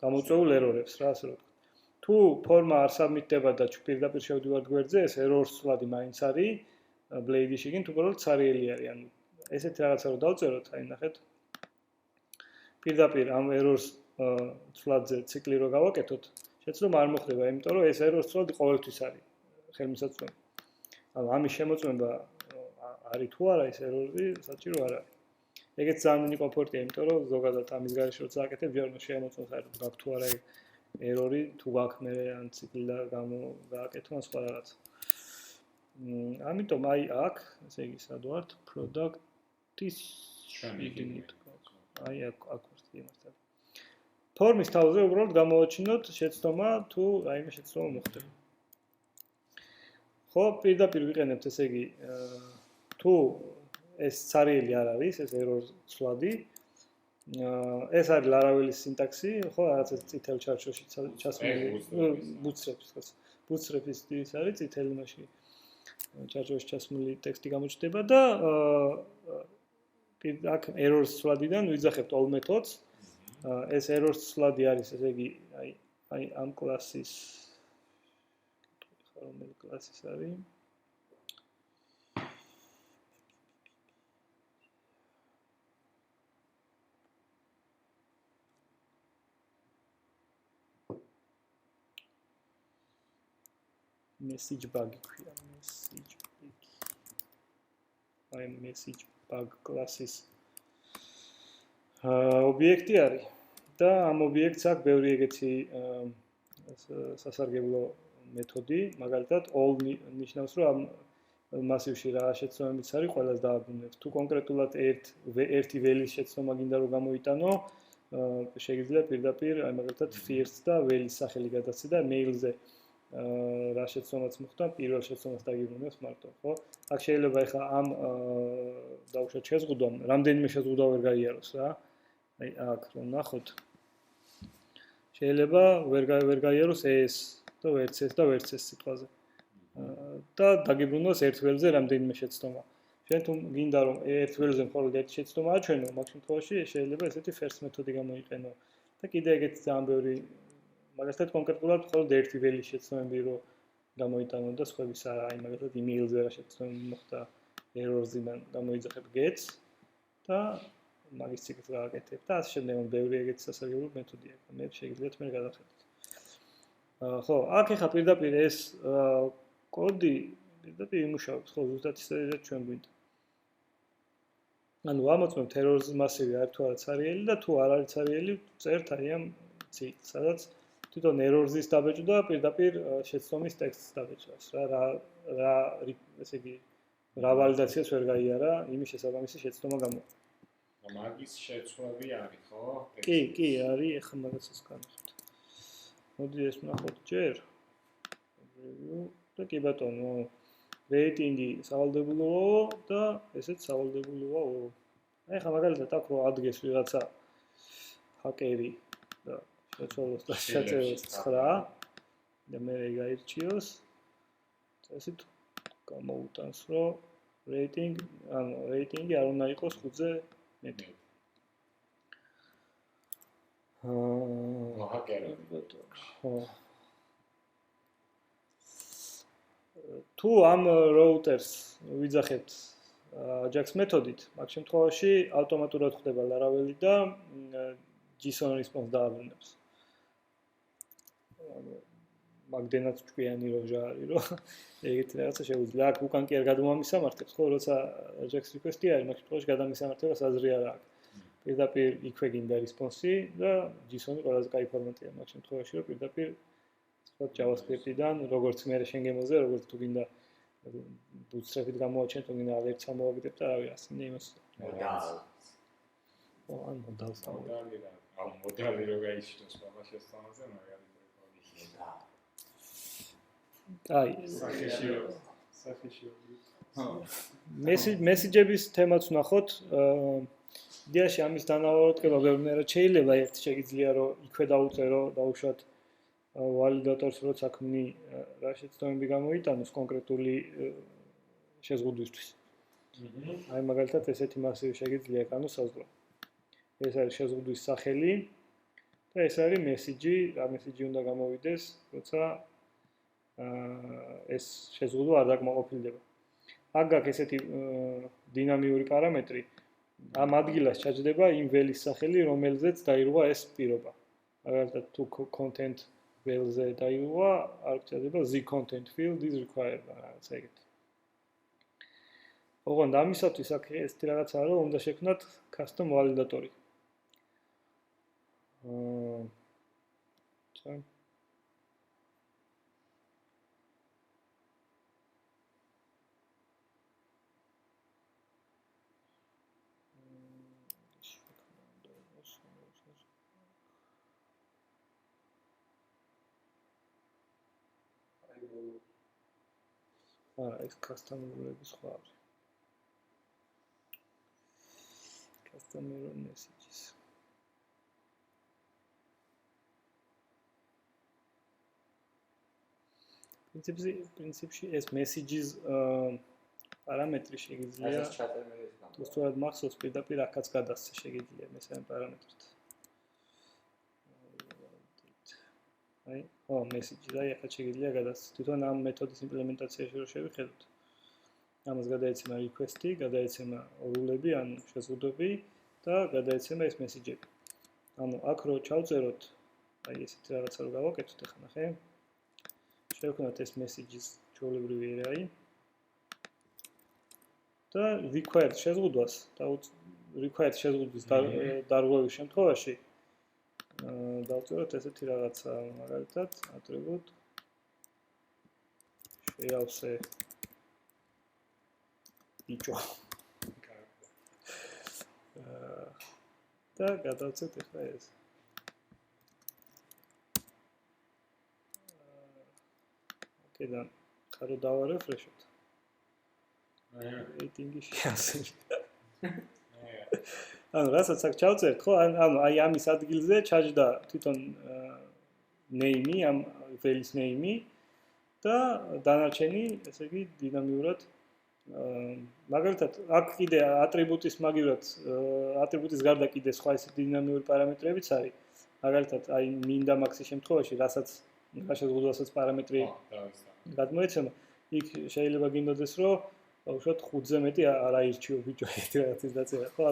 გამოწვეულ error-ებს, რა ასე ვთქვათ. თუ ფორმა არ საბმიტდება და პირდაპირ შევდივართ გვერდზე, ეს errors ცვლადი მაინც არის blade-ი შიგნით, უბრალოდ ცარიელი არის. ანუ ესეთი რაღაცა რომ დავწეროთ, აი ნახეთ. პირდაპირ ამ errors ცვლადზე ციკლი რო გავაკეთოთ, შეცდომა არ მოხდება, იმიტომ რომ ეს errors ცვლადი ყოველთვის არის ხელმისაწვდომი. ანუ ამის შემოწმება არის თუ არა ეს error-ი, საჭირო არ არის. ეგეც ძალიან მინი კომფორტია, იმიტომ რომ ზოგადად ამის გარეშე როცა აკეთებ, ჯერ უნდა შემოწმოთ, გაქვს თუ არა error-ი, თუ გაქვს მე ან ციკლი და გააკეთო ან სხვა რაღაცა. ამიტომ აი აქ, ესე იგი, სად ვართ? product-ის შეგინით. აი აქ ვართ იმასთან. ფორმის თავზე უბრალოდ გამოვაჩინოთ შეცდომა თუ რაიმე შეცდომა მოხდება. ხო, პირდაპირ ვიყენებთ, ესე იგი, თუ ეს ცარიელი არ არის, ეს error ცვლადი, ეს არის Laravel-ის სინტაქსი, ხო, რაღაც ეს წითელ ჩარჩოში ჩასმული bootstrap-ის ის არის წითელი მასში ჩარჩოში ჩასმული ტექსტი გამოჩნდება და აქ errors ცვლადიდან ვიძახებთ all methods. ეს errors ცვლადი არის, ესე იგი, აი ამ კლასის რომელი კლასის არის? message bug ქვია, message bug. აი message bug კლასის ობიექტი არის და ამ ობიექტს აქვს ბევრი ეგეთი სასარგებლო მეთოდი, მაგალითად all ნიშნავს, რომ ამ მასივში რა შეცდომებიც არის, ყველას დააბრუნებს. თუ კონკრეტულად ერთი ველის შეცდომა გინდა რომ გამოიტანო, შეიძლება პირდაპირ აი მაგალითად first და ველის სახელი გადაცე და mail-ზე რა შეცდომაც მოხდა, პირველ შეცდომას დაგიბრუნებს მარტო, ხო? აქ შეიძლება ეხლა ამ დავუშვათ შეზღუდვამ, რამდენიმე შეზღუდვა ვერ გაიაროს რა. აი აქ რომ ნახოთ. შეიძლება ვერ გაიაროს ეს და ვერც ეს და ვერც ეს სიტყვაზე. და დაგიბრუნოს ერთ ველზე რამდენიმე შეცდომა. შენ თუ გინდა რომ ერთ ველზე მხოლოდ ერთი შეცდომა აჩვენო, მაგ შემთხვევაში შეიძლება ესეთი first მეთოდი გამოიყენო. და კიდე ეგეთი ძალიან ბევრი მაგალითად კონკრეტულად მხოლოდ ერთი ველის შეცდომები რო გამოიტანო და სხვების არა, აი მაგალითად email-ზე რა შეცდომები მოხდა errors-დან გამოიძახებ gets და მაგის ციკლს გააკეთებ და ასე შემდეგ ბევრი ეგეთი სასარგებლო მეთოდი აქვს. მე შეგიძლიათ მე გადავხედოთ. ხო, აქ ახლა პირდაპირ ეს კოდი პირდაპირ იმუშავებს, ხო, ზუსტად ისე რაც ჩვენ გვინდა. ანუ ამოწმებთ errors მასივი არის თუ არა ცარიელი და თუ არ არის ცარიელი, წერთ აი ამ ციკლს, სადაც თვითონ errors-ის დაბეჭდა პირდაპირ შეცდომის ტექსტს დაბეჭდავს რა ესე იგი რა ვალიდაციას ვერ გაიარა იმის შესაბამისი შეცდომა გამოყო.
მაგის შეცვლები არის, ხო?
კი, არის, ეხლა მაგასაც განვიხილოთ. მოდი ეს ვნახოთ ჯერ. და კი ბატონო, რეიტინგი სავალდებულოა და ესეც სავალდებულოა. აი ხა მაგალითად აქ რო ადგეს ვიღაცა ჰაკერი და შეცვალოს და შეწევოს 9 და მე გაირჩიოს. ესეთ გამოუტანს რომ რეიტინგი არ უნდა იყოს 5-ზე მეტი.
ჰაკერი.
ხო. თუ ამ routers ვიძახებთ AJAX მეთოდით, მაგ შემთხვევაში ავტომატურად ხდება Laravel და JSON response დააბრუნებს. მაგდენად ჭკვიანი როჟა არის, რომ ეგეთი რაღაცა შეუძლია. აქ უკან კი არ გადმოამისამართებს, ხო, როცა AJAX request-ი არის, მაგ შემთხვევაში გადამისამართებას აზრი არ აქვს. პირდაპირ იქვე გინდა response-ი და JSON-ი ყველაზე კაი ფორმატია მაგ შემთხვევაში, რომ პირდაპირ სხვა JavaScript-დან, როგორც მე შენ გემოზე, როგორც თუ გინდა bootstrap-ით გამოაჩენ, თუ გინდა ალერტს ამოვაგდებ და რავი, ასინე იმას. ან მოდალს
მოდალი რა. აუ მოდალი რო გაიჩნდეს ბაბა შესწავლაზე, მაგალითად.
აი,
სახეში.
მესიჯების თემაც ვნახოთ. იდეაში ამის დანავარდება ბევრნაირად შეიძლება, ერთი შეიძლება რომ იქვე დაუწერო, დაუშვათ ვალიდატორს როცა ქმნი რა შეცდომები გამოიტანოს კონკრეტული შეზღუდვისთვის. აი მაგალითად ესეთი მასივი შეიძლება განოს საზღვრა. ეს არის შეზღუდვის სახელი და ეს არის მესიჯი, რა მესიჯი უნდა გამოვიდეს, როცა ეს შეზღუდვა არ დაკმაყოფილდება. აქ გაქვს ესეთი დინამიური პარამეტრი, ამ ადგილას ჩაჯდება იმ ველის სახელი, რომელზეც დაირღვა ეს პირობა. მაგალითად თუ content ველზე დაირღვა, არ ჩაჯდება the content field is required, რაღაც ეგეთი. ოღონდ ამისათვის აქ ესეთი რაღაცაა, რომ უნდა შექმნათ custom validator-ი. ეს custom-ურების სხვა არის. Customer messages. პრინციპში ეს messages პარამეტრი შეიძლება თუ სწორად მახსოვს პირდაპირ აქაც გადასცე შეიძლება მესამე პარამეტრით. აი, messages აი ახლა შეიძლება გადასცე. თვითონ ამ მეთოდის იმპლემენტაციაში რო შევხედოთ. ამას გადაეცემა request-ი, გადაეცემა რულები, ანუ შეზღუდვები და გადაეცემა ეს message-ები. ანუ აქ რო ჩავწეროთ, აი ესეთი რაღაცა რო გავაკეთოთ ახლა ნახე. შევქნათ ეს messages ჩვეულებრივი array და required შეზღუდვას და required შეზღუდვის დარღვევის შემთხვევაში დავწეროთ ესეთი რაღაცა, მაგალითად, attribute შეავსე ბიჭო. და გადავცეთ ახლა ეს. ოკეი, ხარო დავარეფრეშოთ. რეიტინგი შეასრულე. ანუ რასაც აქ ჩავწერთ, ხო? ანუ აი ამის ადგილზე ჩაჯდა თვითონ name-ი, ამ ველის name-ი და დანარჩენი, ესე იგი, დინამიურად მაგალითად, აქ კიდე ატრიბუტის მაგივრად, ატრიბუტის გარდა კიდე სხვა ესეთი დინამიური პარამეტრებიც არის. მაგალითად, აი მინდა მაქსის შემთხვევაში, რასაც რა შეზღუდვასაც პარამეტრი გადმოეცემა, იქ შეიძლება გინდოდეს, რომ უშუალოდ 5-ზე მეტი არ აირჩიო ბიჭო, ერთი რაღაცის დაწერა, ხო?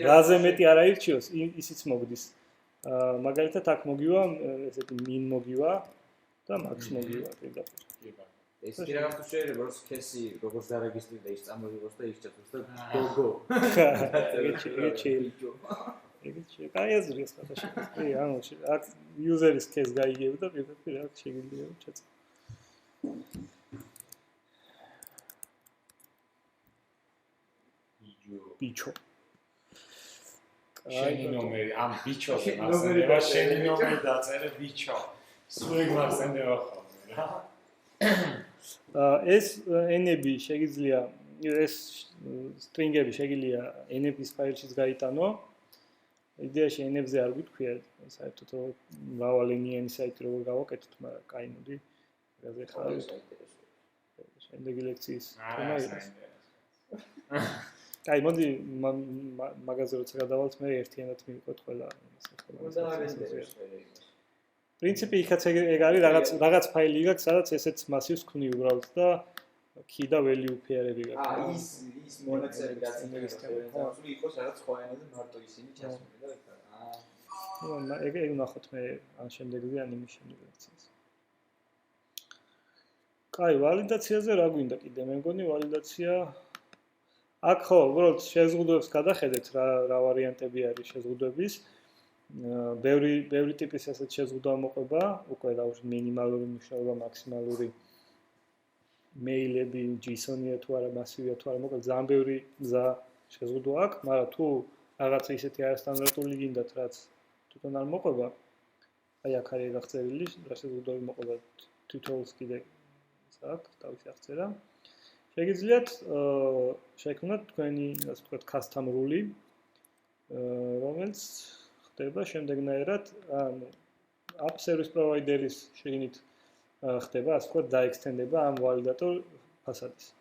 რაზე მეტი არ აირჩიოს, ისიც მოგდის. მაგალითად, აქ მოგივა, ესეთი min მოგივა და max მოგივა პირდაპირ.
ეს რაღაც თუ შეიძლება რომ სქესი როგორც დარეგისტრირდა ის წამოიღოს და ის ჩათოს და გოგო. ეგეჩი. კაი აზრია სხვადასხვა. კი, ანუ აქ user-ის case გაიგებ და პირდაპირ აქ შეიძლება ჩაწერო. ბიჭო.
შენი ნომერი ამ ბიჩოზე მასენდება შენი ნომერი დაწერე ბიჩო სულ მასენდება ხოლმე რა
ეს enები შეიძლება ეს string-ები შეიძლება enების ფაილშიც გაიტანო. იდეაში enებზე არ გითქვია, საერთოდ მრავალენიანი საიტი როგორ გავაკეთოთ, მაგრამ კაი მოდი. რაზე ხარ? შემდეგი ლექციის თემა არის. კაი, მოდი მაგაზე როცა გადავალთ, მე ერთიანად მივიკოთ ყველა იმას. პრინციპი იქაც ეგ არის, რაღაც ფაილი გაქვს, სადაც ესეც მასივს ქმნი უბრალოდ და key და value pair-ები გაქვს.
ის მონაცემები გაცნობიერება, სულ იყოს რაღაც სხვა ენაზე მარტო ისინი ჩასული და იქ.
ეგ ნახოთ მე ან შემდეგზე ან იმის შემდეგ ლექციას. კაი, ვალიდაციაზე რა გვინდა კიდე? მე მგონი ვალიდაცია აქ ხო, უბრალოდ შეზღუდვებს გადახედეთ რა ვარიანტები არის შეზღუდვების. ბევრი ტიპის ასეთ შეზღუდვა მოყვება, უკვე დაუშვით მინიმალური მნიშვნელობა, მაქსიმალური მეილები, JSON-ია თუ არა, მასივია თუ არა, მოკლედ ძალიან ბევრი გზა შეზღუდვა აქვს, მაგრამ თუ რაღაცა ისეთი არასტანდარტული გინდათ, რაც თვითონ არ მოყვება, აი აქ არის გახსერილი, რა შეზღუდვები მოყვება tutorials კიდე აქვს, თავისი აღწერა. შეგიძლიათ შექმნათ თქვენი, ასე ვთქვათ, custom rule, რომელიც ხდება შემდეგნაირად, ანუ app service provider-ის შეგნით ხდება, ასე ვთქვათ, დაექსტენდება ამ validator ფასადის.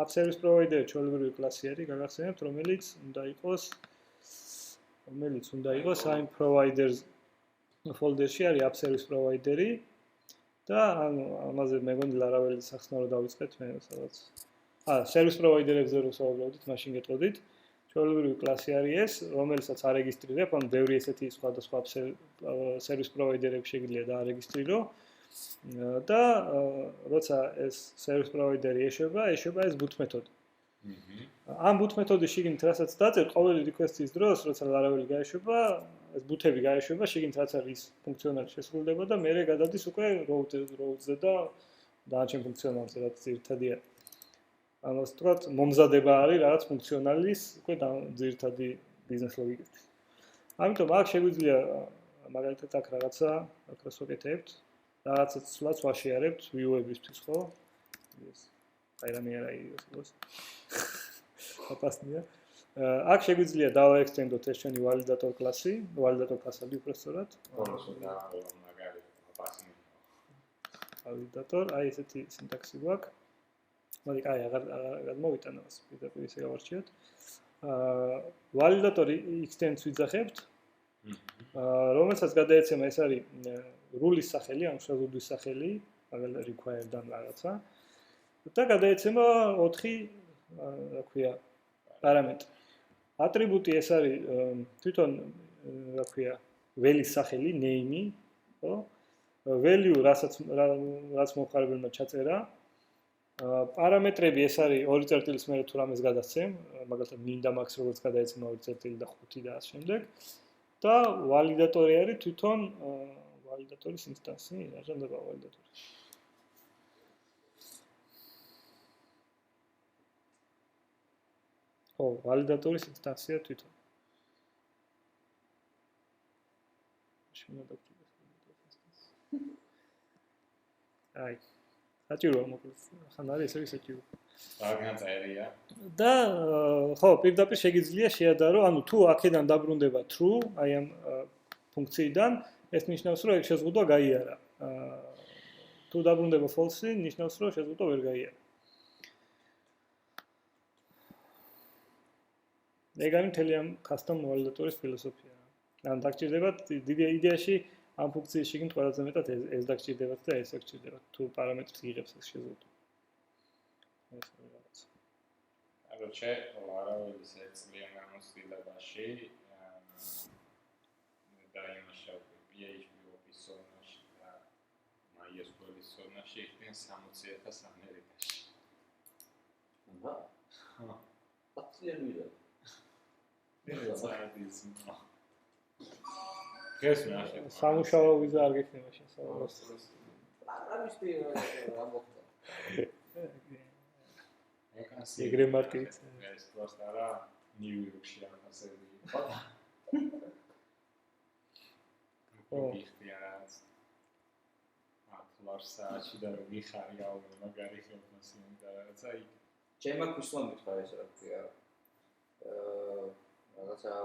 App service provider ჩვეულებრივი კლასი არის, გაგახსენებთ, რომელიც უნდა იყოს აი providers folder-ში არის app service provider-ი და ანუ ამაზე მეგონი Laravel-ის სახსნა რო დავიწყეთ მე სადაც. service provider-ებზე რო საუბრობდით, მაშინ გეტყოდით. ჩვეულებრივი კლასი არის ეს, რომელსაც არეგისტრირებ, ანუ ბევრი ესეთი სხვადასხვა service provider-ები შეგიძლია დაარეგისტრირო. და როცა ეს service provider-ი ეშვება ეს boot მეთოდი. ამ boot მეთოდის შიგნით რასაც დაწერთ, ყოველი request-ის დროს, როცა Laravel-ი გაეშვება, ეს boot-ები გაეშვება, შიგნით რაც არის ფუნქციონალი შესრულდება და მერე გადადის უკვე routes-ზე და დანარჩენ ფუნქციონალზე, რაც ძირითადი არის. ანუ ასე ვთქვათ, მომზადება არის რაღაც ფუნქციონალის უკვე ძირითადი ბიზნეს ლოგიკისთვის. ამიტომ აქ შეგვიძლია მაგალითად აქ რაღაცა აკრას ვაკეთებთ. რაღაცაც სულაც ვაშიარებთ view-ებისთვის, ხო? ეს აი რამე არა ის. აპასნია. აქ შეგვიძლია დავაექსტენდოთ ეს ჩვენი validator კლასი, validator ფასადი უბრალოდ. validator, აი ესეთი სინტაქსი გვაქვს. მოდი, აი აღარ გადმოვიტანა მას, პირდაპირ ისე გავარჩიოთ. validator extends ვიძახებთ. რომელსაც გადაეცემა ეს არის rules სახელი, ან შეზღუდვის სახელი, მაგალითად required ან რაღაცა. და გადაეცემა 4 რა ქვია პარამეტრი. ატრიბუტი ეს არის თვითონ რა ქვია ველის სახელი, name-ი, ხო? value რაც მომხმარებელმა ჩაწერა. პარამეტრები ეს არის 2 წერტილის მერე თუ რამეს გადასცემ, მაგალითად min და max როგორც გადაეცემა 2 წერტილი და 5 და ამ შემდეგ. და validator-ი არის თვითონ validator-ის ინსტანსი, რა ჟანდება validator-ი. ხო, validator-ის ინსტანსია თვითონ. შევნა დაგჭირდეს validator-ის ინსტანსი. აი, საჭიროა მოკლედ. ხან არის ესე საჭირო.
რადგან წერია.
და ხო, პირდაპირ შეგიძლია შეადარო, ანუ თუ აქედან დაბრუნდება true, აი ამ ფუნქციიდან, ეს ნიშნავს, რომ ეგ შეზღუდვა გაიარა. თუ დაბრუნდება false, ნიშნავს, რომ შეზღუდვა ვერ გაიარა. ეგ არის მთელი ამ custom validator-ის ფილოსოფია. ან დაგჭირდებათ დიდი იდეაში ამ ფუნქციის შიგნით ყველაზე მეტად ეს დაგჭირდებათ და ეს დაგჭირდებათ, თუ პარამეტრს იღებს ეს შეზღუდვა. ეს რაღაც.
Короче, Laravel-ის ეწლიან გამოცდილებაში და იმაშავე PHP Office ზონაში და MySQL-ის ზონაში იქნიან 60,000 ამერიკაში.
აბა. აფციანი ვიდა.
ეს ნახე.
სამუშაო ვიზა არ გექნება შენ საუბარს.
პროგრამისტი რა მოხდა?
ეგრე მარკეტი.
ეს просто არა ნიუ-იორკში ახასები. გიხდია რაღაც 10 ლარ საათში და რომ მიხარი აურო მაგარი ხელფასი და რაღაცა იქ
ჩემ აქ უსვამ მითხრა ეს რა ქვია რაღაცა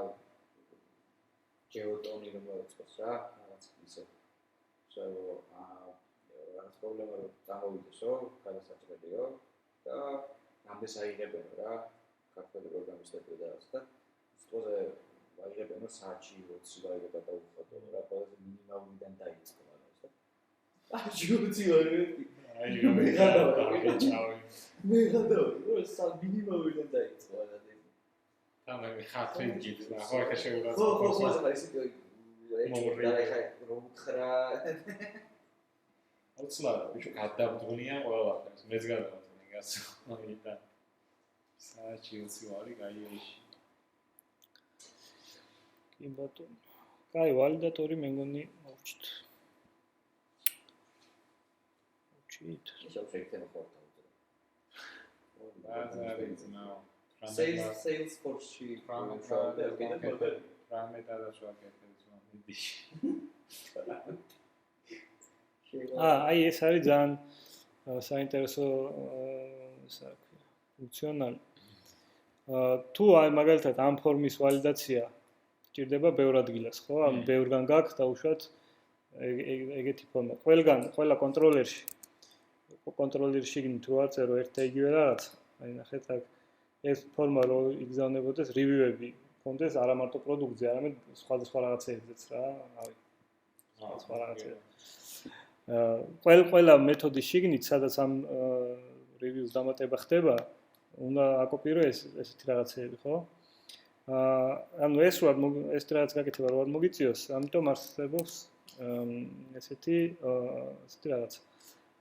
ჯეოტონი რომ მოეწყოს რა რაღაც ისე რომ რაღაც პრობლემა რომ წამოვიდესო გადასაჭრელიო და ამდენს აიღებენ რა ქართველი პროგრამისტები და რაღაც და სწორე აიღებენ საათში 20 ლარი გადაუხადო რა ყველაზე მინიმალურიდან დაიწყო რა ეს და საათში 20 ლარი
აი რომ გადავიდე
მე გადავიდე რა მინიმალურიდან დაიწყო რა
Там ხათრი გიქნა, ხო ახლა შეგვიძლია.
ხო, ახლა ისეთი და ახლა რომ ხრა
20 ლარი, ბიჭო, გადავდღუნია ყველაფერს. მეც გადავდღუნი გასული და საათი 20 ლარი გაიეში.
კი ბატონო. კაი, ვალიდატორი მე მგონი მოვჭით.
შევშეკეთე ხორტა.
ბაზარი now.
Salesforce-ში
რამე დადასვაგეთებს მომიდი.
აი ეს არის ძალიან საინტერესო ფუნქციონალი. თუ აი მაგალითად ამ ფორმის ვალიდაცია ჭირდება ბევრ ადგილას, ხო? ან ბევრგან გაქვს დაუშვათ ეგეთი ფორმა. ყველა კონტროლერში თუ აწერო ერთ და იგივე რაღაცა. აი ნახეთ აქ ეს ფორმა რო იგზავნებოდეს რივიუები კონდეს არა მარტო პროდუქტზე, არამედ სხვადასხვა რაღაცებზეც რა, რავი. სხვა რაღაცები. ყველა მეთოდის შიგნით, სადაც ამ რივიუს დამატება ხდება, უნდა აკოპირო ესეთი რაღაცები, ხო? ანუ ეს რაღაც გაკეთება რო არ მოგიწიოს, ამიტომ არსებობს ესეთი რაღაცა.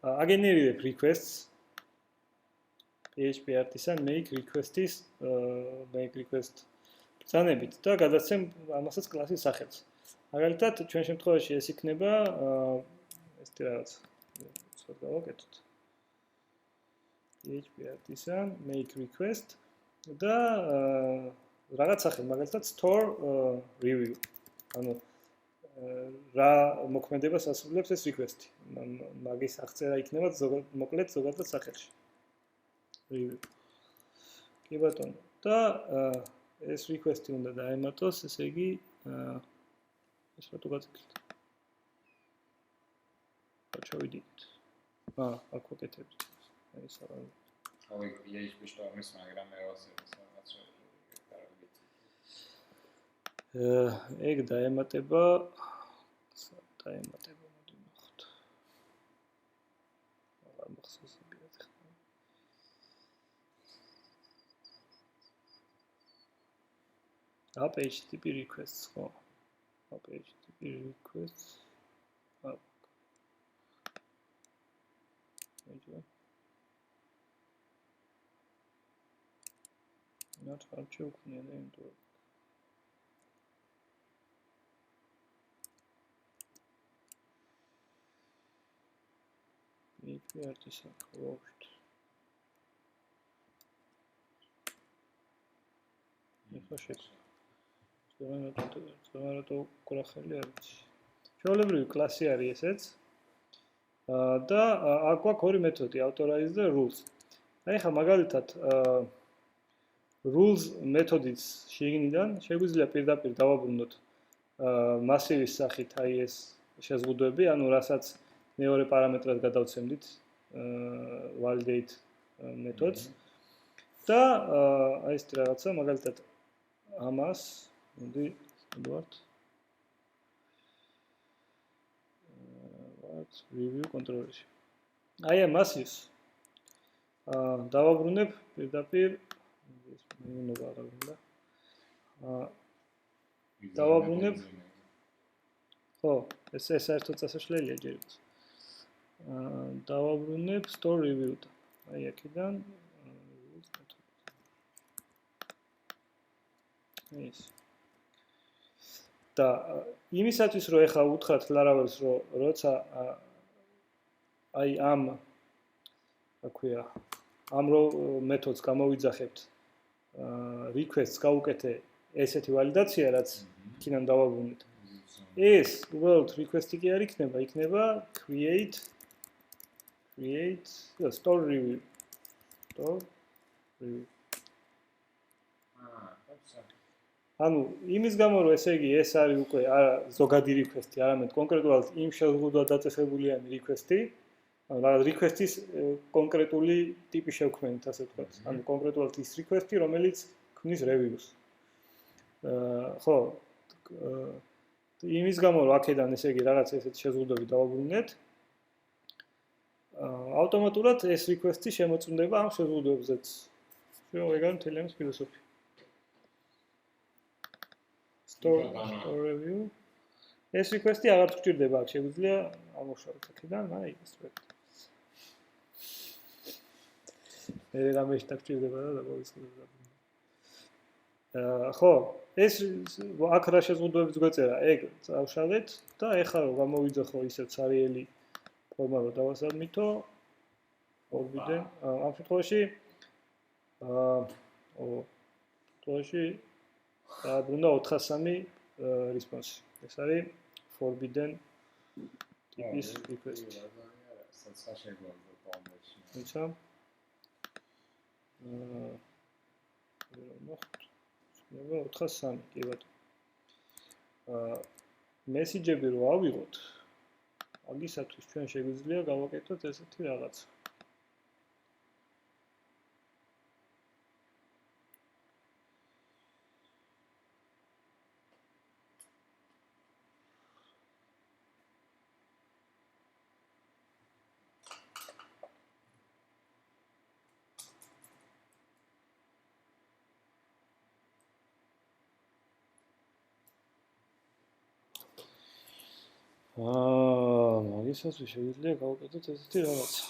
აგენერირებ requests PHP artisan make request ბრძანებით და გადაცემ ამასაც კლასის სახელს. მაგალითად, ჩვენ შემთხვევაში ეს იქნება ესეთი რაღაც. სხვა გავაკეთოთ. PHP artisan make request და რაღაც სახე, მაგალითად store review. ანუ რა მოქმედებას ასრულებს ეს request-ი. მაგის აღწერა იქნება მოკლედ ზოგადად სახელში. review. კი ბატონო. და ეს request-ი უნდა დაემატოს, ესე იგი ეს რა თუ გაწექით. ჩავიდით. აქ ვაკეთებთ. ეს არა.
აი, PHP Storm-ის მაგრამ ევასებს რაღაც
ეგ დაემატება მოდი ნახოთ. აღარ მახსოვს პირად ხა. HTTP requests ხო? HTTP requests. Not hard to open into PHP artisan closed. Ზოგადად უკრახელი არის. ჩვეულებრივი კლასი არის ესეც. და აქ გვაქვს ორი მეთოდი, authorize და rules. აი ხა მაგალითად rules მეთოდის შიგნიდან შეგვიძლია პირდაპირ დავაბრუნოთ მასივის სახით აი ეს შეზღუდვები, ანუ რასაც მეორე პარამეტრად გადავცემდით validate მეთოდს. და აი ეს რაღაცა მაგალითად ამას მოდი ვარ review controller-ში. აი ამას დავაბრუნებ პირდაპირ ეს მინობა რა უნდა. დავაბრუნებ. ხო, ეს საერთოდ წასაშლელია ჯერ ის. დავაბრუნებ store review-და. აი აქედან ეს და იმისათვის რომ ეხა უთხრათ Laravel-ს რომ როცა აი ამ აქვია ამ მეთოდს გამოვიძახებთ requests გავუკეთე ესეთი ვალიდაცია რაც იქიდან დავაბრუნეთ ეს უბრალოდ request-ი კი არ იქნება, იქნება create store review. Store review. ანუ იმის გამო რომ ესე იგი ეს არის უკვე არა ზოგადი request-ი, არამედ კონკრეტულად იმ შეზღუდვა დაწესებულიანი request-ი, ანუ რაღაც request-ის კონკრეტული ტიპი შევქმნით, ასე ვთქვათ. ანუ კონკრეტულად ის request-ი, რომელიც ქმნის reviews. ხო, იმის გამო რომ აქედან ესე იგი რაღაც ესეთი შეზღუდვები დავაბრუნეთ, ავტომატურად ეს request-ი შემოწმდება ამ შეზღუდვებზეც. ეგ არის მთელი ამის ფილოსოფია. Store review. ეს request-ი აღარ გვჭირდება, აქ შეგვიძლია ამოვშალოთ აქედან, ეს request. მე რამეში დაგჭირდება და დავისხმება. ხო, ეს აქ რა შეზღუდვებიც გვეწერა, ეგ წავშალეთ და ეხლა რომ გამოვიძახო ისევ ცარიელი ფორმა რომ დავასაბმითო, forbidden, ამ შემთხვევაში დაბრუნდა 403 response. ეს არის forbidden ტიპის request. ისა ნებო 403 კი ბატონო. მესიჯები რო ავიღოთ, მაგისათვის ჩვენ შეგვიძლია გავაკეთოთ ესეთი რაღაც. მაგისათვის შეგვიძლია გავაკეთოთ ესეთი რაღაცა.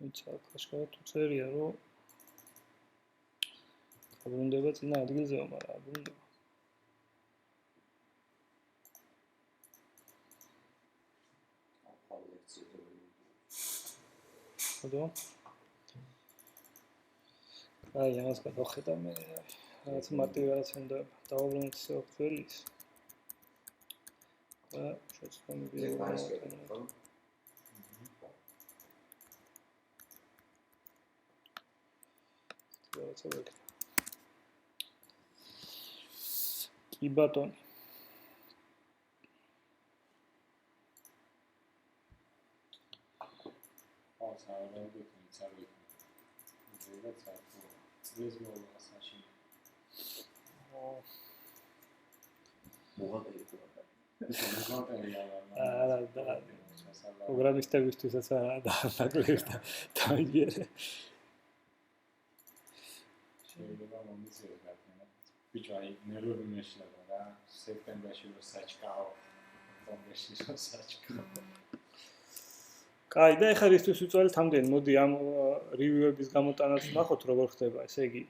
იცი, ახლა წერია რომ დაბრუნდება წინა ადგილზეო, მაგრამ არ ბრუნდება. ხოდო? აი, ამას გადავხედა მე რაღაც მარტივი რაღაც უნდა დავაბრუნოთ სოფტვერის. და შეცდომი ვიყო. კი ბატონი. პროგრამისტებისთვისაც არა დააკლებს და დაიგერე.
შეიძლება მომიწევს გაკეთება. ბიჭო, აი ნერვები მეშლება რა, სექტემბერში რო საჭკაო, ოქტომბერში რო საჭკაო.
კაი, და ეხლა რისთვის ვიწვალეთ ამდენ, მოდი ამ რივიუების გამოტანაც ნახოთ როგორ ხდება, ესე იგი,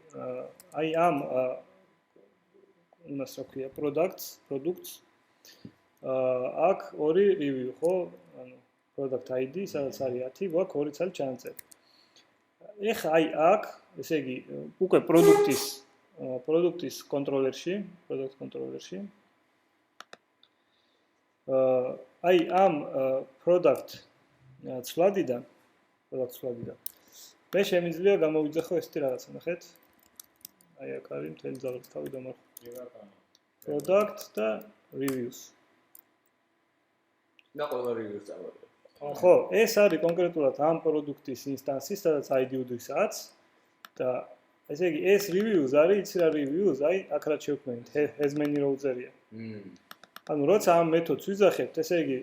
აი ამ იმას რა ქვია, products აქ ორი review, ხო? ანუ product ID, სადაც არის 10, გვაქვს 2 ცალი ჩანაწერი. ეხლა აი აქ, ესე იგი, უკვე პროდუქტის კონტროლერში, product controllerში აი ამ product ცვლადიდან მე შემიძლია გამოვიძახო ესეთი რაღაცა, ნახეთ? აი აქ არის მთელი ძალის თავი დამარხული. Product და reviews.
და ყველა reviews წავაგებ.
ხო, ეს არის კონკრეტულად ამ პროდუქტის ინსტანსი, სადაც ID უდრისაც და ესე იგი ეს reviews არის, იცი რა reviews, აი აქ რაც შევქმნით, has-many რო უწერია. ანუ როცა ამ მეთოდს ვიძახებთ, ესე იგი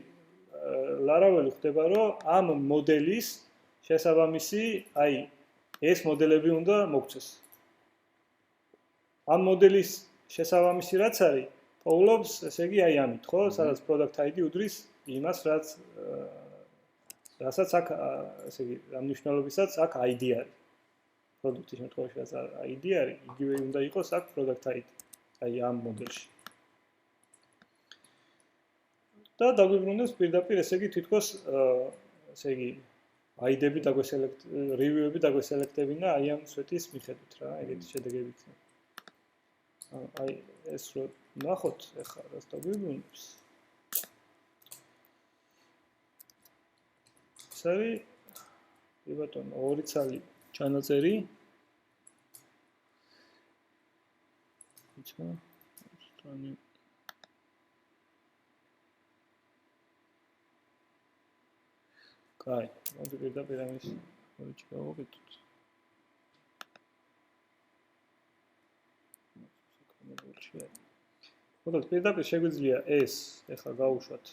ლარაველი ხდება, რომ ამ მოდელის შესაბამისი, აი ეს მოდელები უნდა მოგცეს. ამ მოდელის შესაბამისი რაც არის, პოულობს, ესე იგი აი ამით, ხო, სადაც product ID უდრის იმას, რასაც აქ, ესე იგი, ამ მნიშვნელობისაც აქ ID არის. პროდუქტის შემთხვევაში რაც ID არის, იგივე უნდა იყოს აქ product ID. აი ამ მოდელში. და დაგვიბრუნებს პირდაპირ ესე იგი თითქოს ესე იგი აიდები დაგვესელექტ რივიუები დაგვესელექტებინა აი ამ სვეტის მიხედვით რა, ეგეთი შედეგები იქნება. აი ეს რო ნახოთ ახლა რას დაგვიბრუნებს. ეს არის კი ბატონო, ორი ცალი ჩანაწერი. იცი? სტრანი კაი, მოდი პირდაპირ ამის ორი გავაკეთოთ. მოდით პირდაპირ შეგვიძლია ეს ახლა გავუშვათ.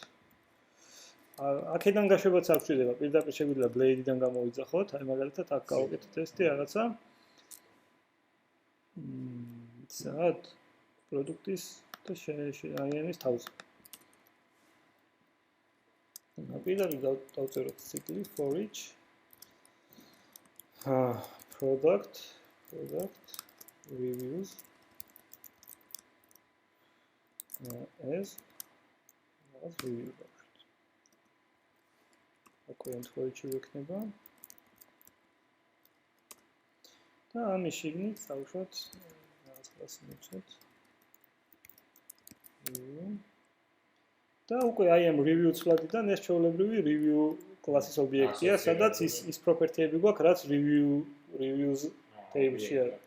აქედან გაშვებაც არ გვჭირდება, პირდაპირ შეგვიძლია blade-დან გამოვიძახოთ, აი მაგალითად აქ გავაკეთოთ ტესტი რაღაცა. სად პროდუქტის და აიანის თავზე. პირდაპირ დავწეროთ ციკლი for each product reviews as review დავშვით. account for each ვიქნება. და ამის შიგნით დავშვათ რაღაც კლასი მივცეთ. და უკვე აი ამ review ცვლადიდან ეს ჩვეულებრივი review კლასის ობიექტია, სადაც ის პროპერტიები გვაქვს, რაც reviews table-ში არის.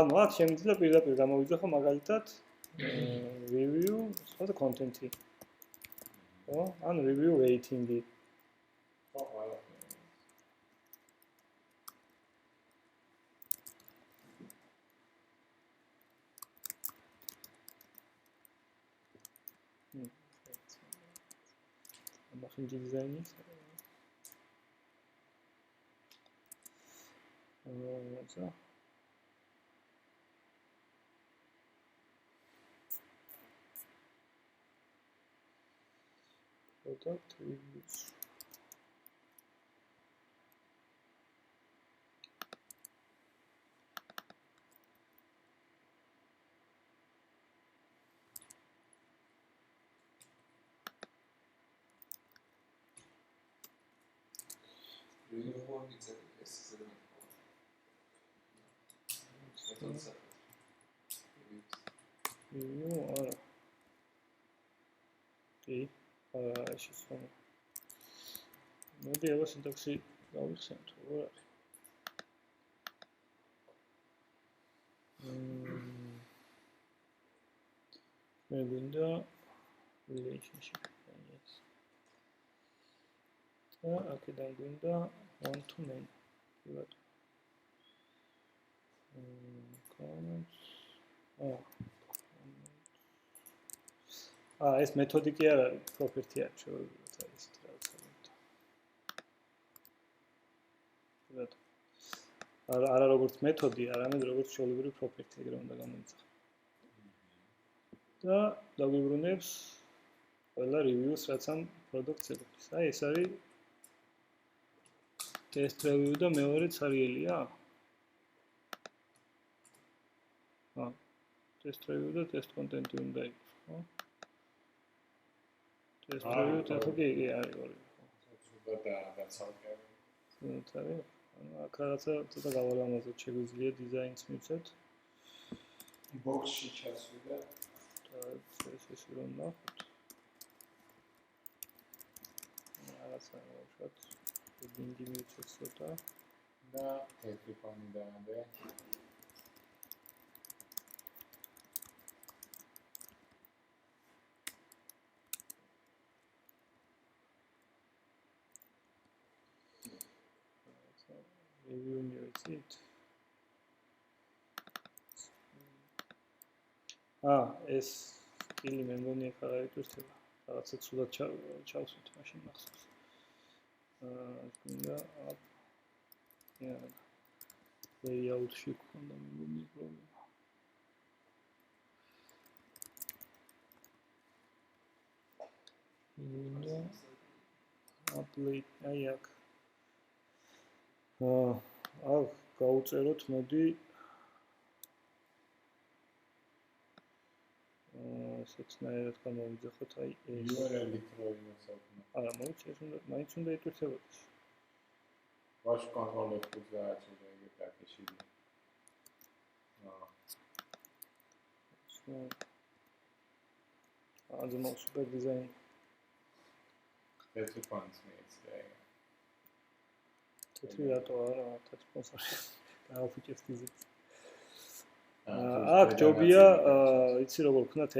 ანუ აქ შემიძლია პირდაპირ გამოვიძახო მაგალითად review სხვა content-ი. ხო? ან review rating-ი. Machen die Design nicht. So. Product reviews. შესვენა. მოდი ახლა სინტაქსი გავიხსენოთ, როგორ არის. მე გვინდა relationship. და აქედან გვინდა one to many. კი ბატონო. comments. ეს მეთოდი კი არ არის, პროპერტი არის ჩვეულებრივად არის რაღაცა. არა როგორც მეთოდი, არამედ როგორც ჩვეულებრივი პროპერტი, ეგრე უნდა გამოიძახო. და დაგვიბრუნებს ყველა reviews, რაც ამ პროდუქტს ეკუთვნის. აი ეს არის test review და მეორე ცარიელია. test review და test content-ი უნდა იყოს, ხო? test review და ხო კი არის ორი.
და დაცალკები.
არის. ანუ აქ რაღაცა ცოტა გავალამაზოთ, შეგვიძლია დიზაინს მივცეთ.
box-ში ჩასვიდა.
ეს რომ ნახოთ. რაღაცა ვუშვათ. heading-ი მივცეთ ცოტა
და თეთრი ფონი დავანდე.
review მივიცით. ეს სტილი მე მგონი ახლა გაიტვირთება. რაღაცა ცუდად ჩავსვით მაშინ მახსოვს. გვინდა layout-ში გქონდა მე მგონი პრობლემა. გვინდა update აი აქ. გავუწეროთ მოდი ესეთნაირად გამოვიძახოთ აი ეს.
URL-ით რო იმოსავთ.
არა, მოიწეს უნდა მაინც უნდა იტვირთებოდეს.
Vaš kontrolēt uzvērts un tagad tā, ka šī
Adamam super dizayn.
tetszik pants mīts, jā.
Tetszik rāto ārā, tāds sponsors. Tā ufiķes tizits. აქ ჯობია, იცი როგორ ვქნათ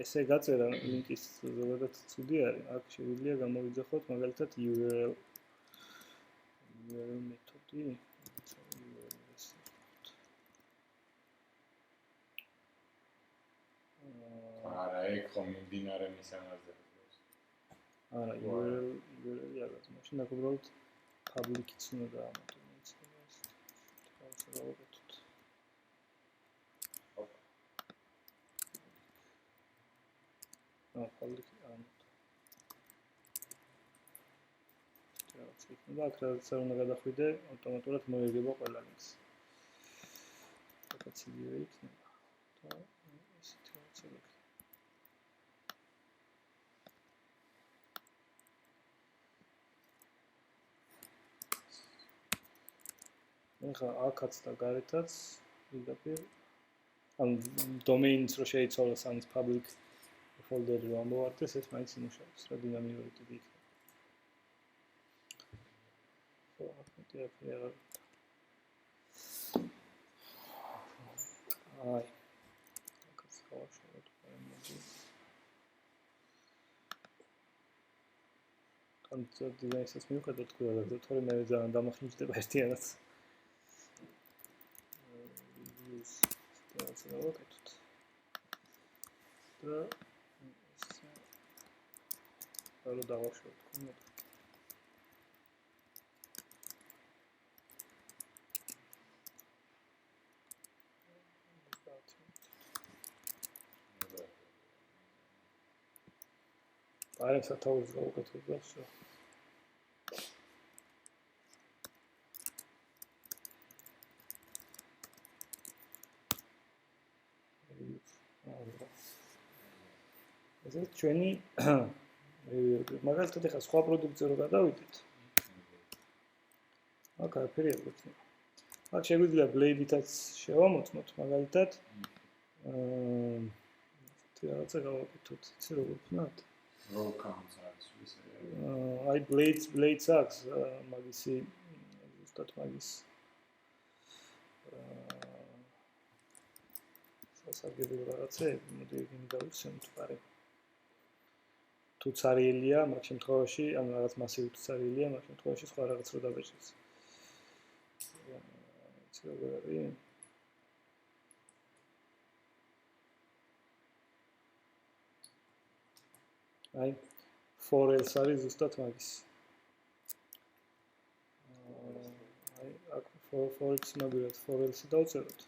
ესე გაწერა ლინკის ზოგადად ცუდი არის. აქ შეგვიძლია გამოვიძახოთ მაგალითად URL მეთოდი.
არა, ეგ ხომ მიმდინარე მისამართზე.
არა, URL-ი აღარ მაშინ აქ უბრალოდ public-იც უნდა დაამატო. ეს გავაკეთოთ. public-ი ამატო. და აქ რაც უნდა გადახვიდე, ავტომატურად მოერგება ყველა ლინკს. აქაც იგივე იქნება. და ესეთი რაც იქნება. ეხლა აქაც და გარეთაც პირდაპირ ან domains რო შეიცვალოს ან public folder-ი რომ ამოვარდეს, ეს მაინც იმუშავებს, რა დინამიური ტიპი იქნება. აი. აქაც გავაშალოთ პარამეტრი. ან დიზაინსაც მივხვდეთ თქვა, თორე მე ძალიან დამახინჯდება ერთიანად. That's a look at it. Άλλο დავაშოთ თქო. აი ეს თავის გავუკეთოთ და всё. ეს ჩვენი მაგალითად ახლა სხვა პროდუქტზე რო გადავიდეთ. აქ არაფერი არ გვექნება. აქ შეგვიძლია blade-ითაც შევამოწმოთ მაგალითად. თუ რაღაცა გავაკეთოთ, იცი როგორ ვქნათ?
Row counts არის ისე.
აი blades აქვს მაგისი ზუსტად მაგის სასარგებლო რაღაცები, მოდი იგი დავიცემთ პარე. თუ цаრიელია, მაგ შემთხვევაში, ან რაღაც მასივი თუ цаრიელია, მაგ შემთხვევაში სხვა რაღაც რო დავეჭერს. იცი როგორ არის? აი for else არის ზუსტად მაგის. აი აქ for else მაგერად for else დავწეროთ.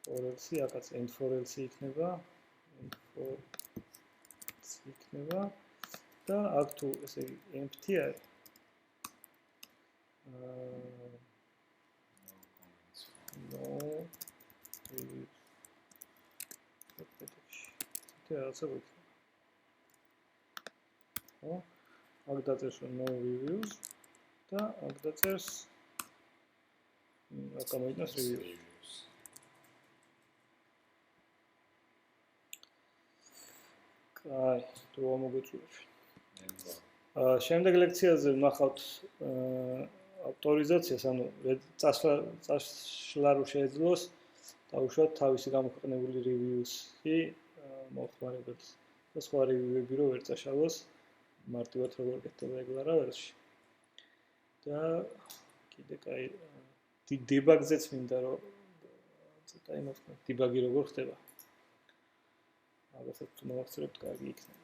for else აქაც end for else იქნება. end for იქნება და აქ თუ ესე იგი empty არის. no რაღაცა გვიქნება. აქ დაწერს no reviews და აქ დაწერს აქ გამოიტანს reviews. აი, თუ მოგეწუეთ. შემდეგ ლექციაზე ვნახავთ ავტორიზაციას, ანუ წაშლა რო შეეძლოს დაუშვათ თავისი გამოქვეყნებული reviews-ი მოხმარებელს და სხვა review-ები რო ვერ წაშალოს მარტივად როგორ გეთდება ეგ Laravel-ში. და კიდე კაი debug-ზეც მინდა რომ ცოტა იმას დებაგი როგორ ხდება. ალბათ თუ მოვახსენებთ, კარგი იქნება.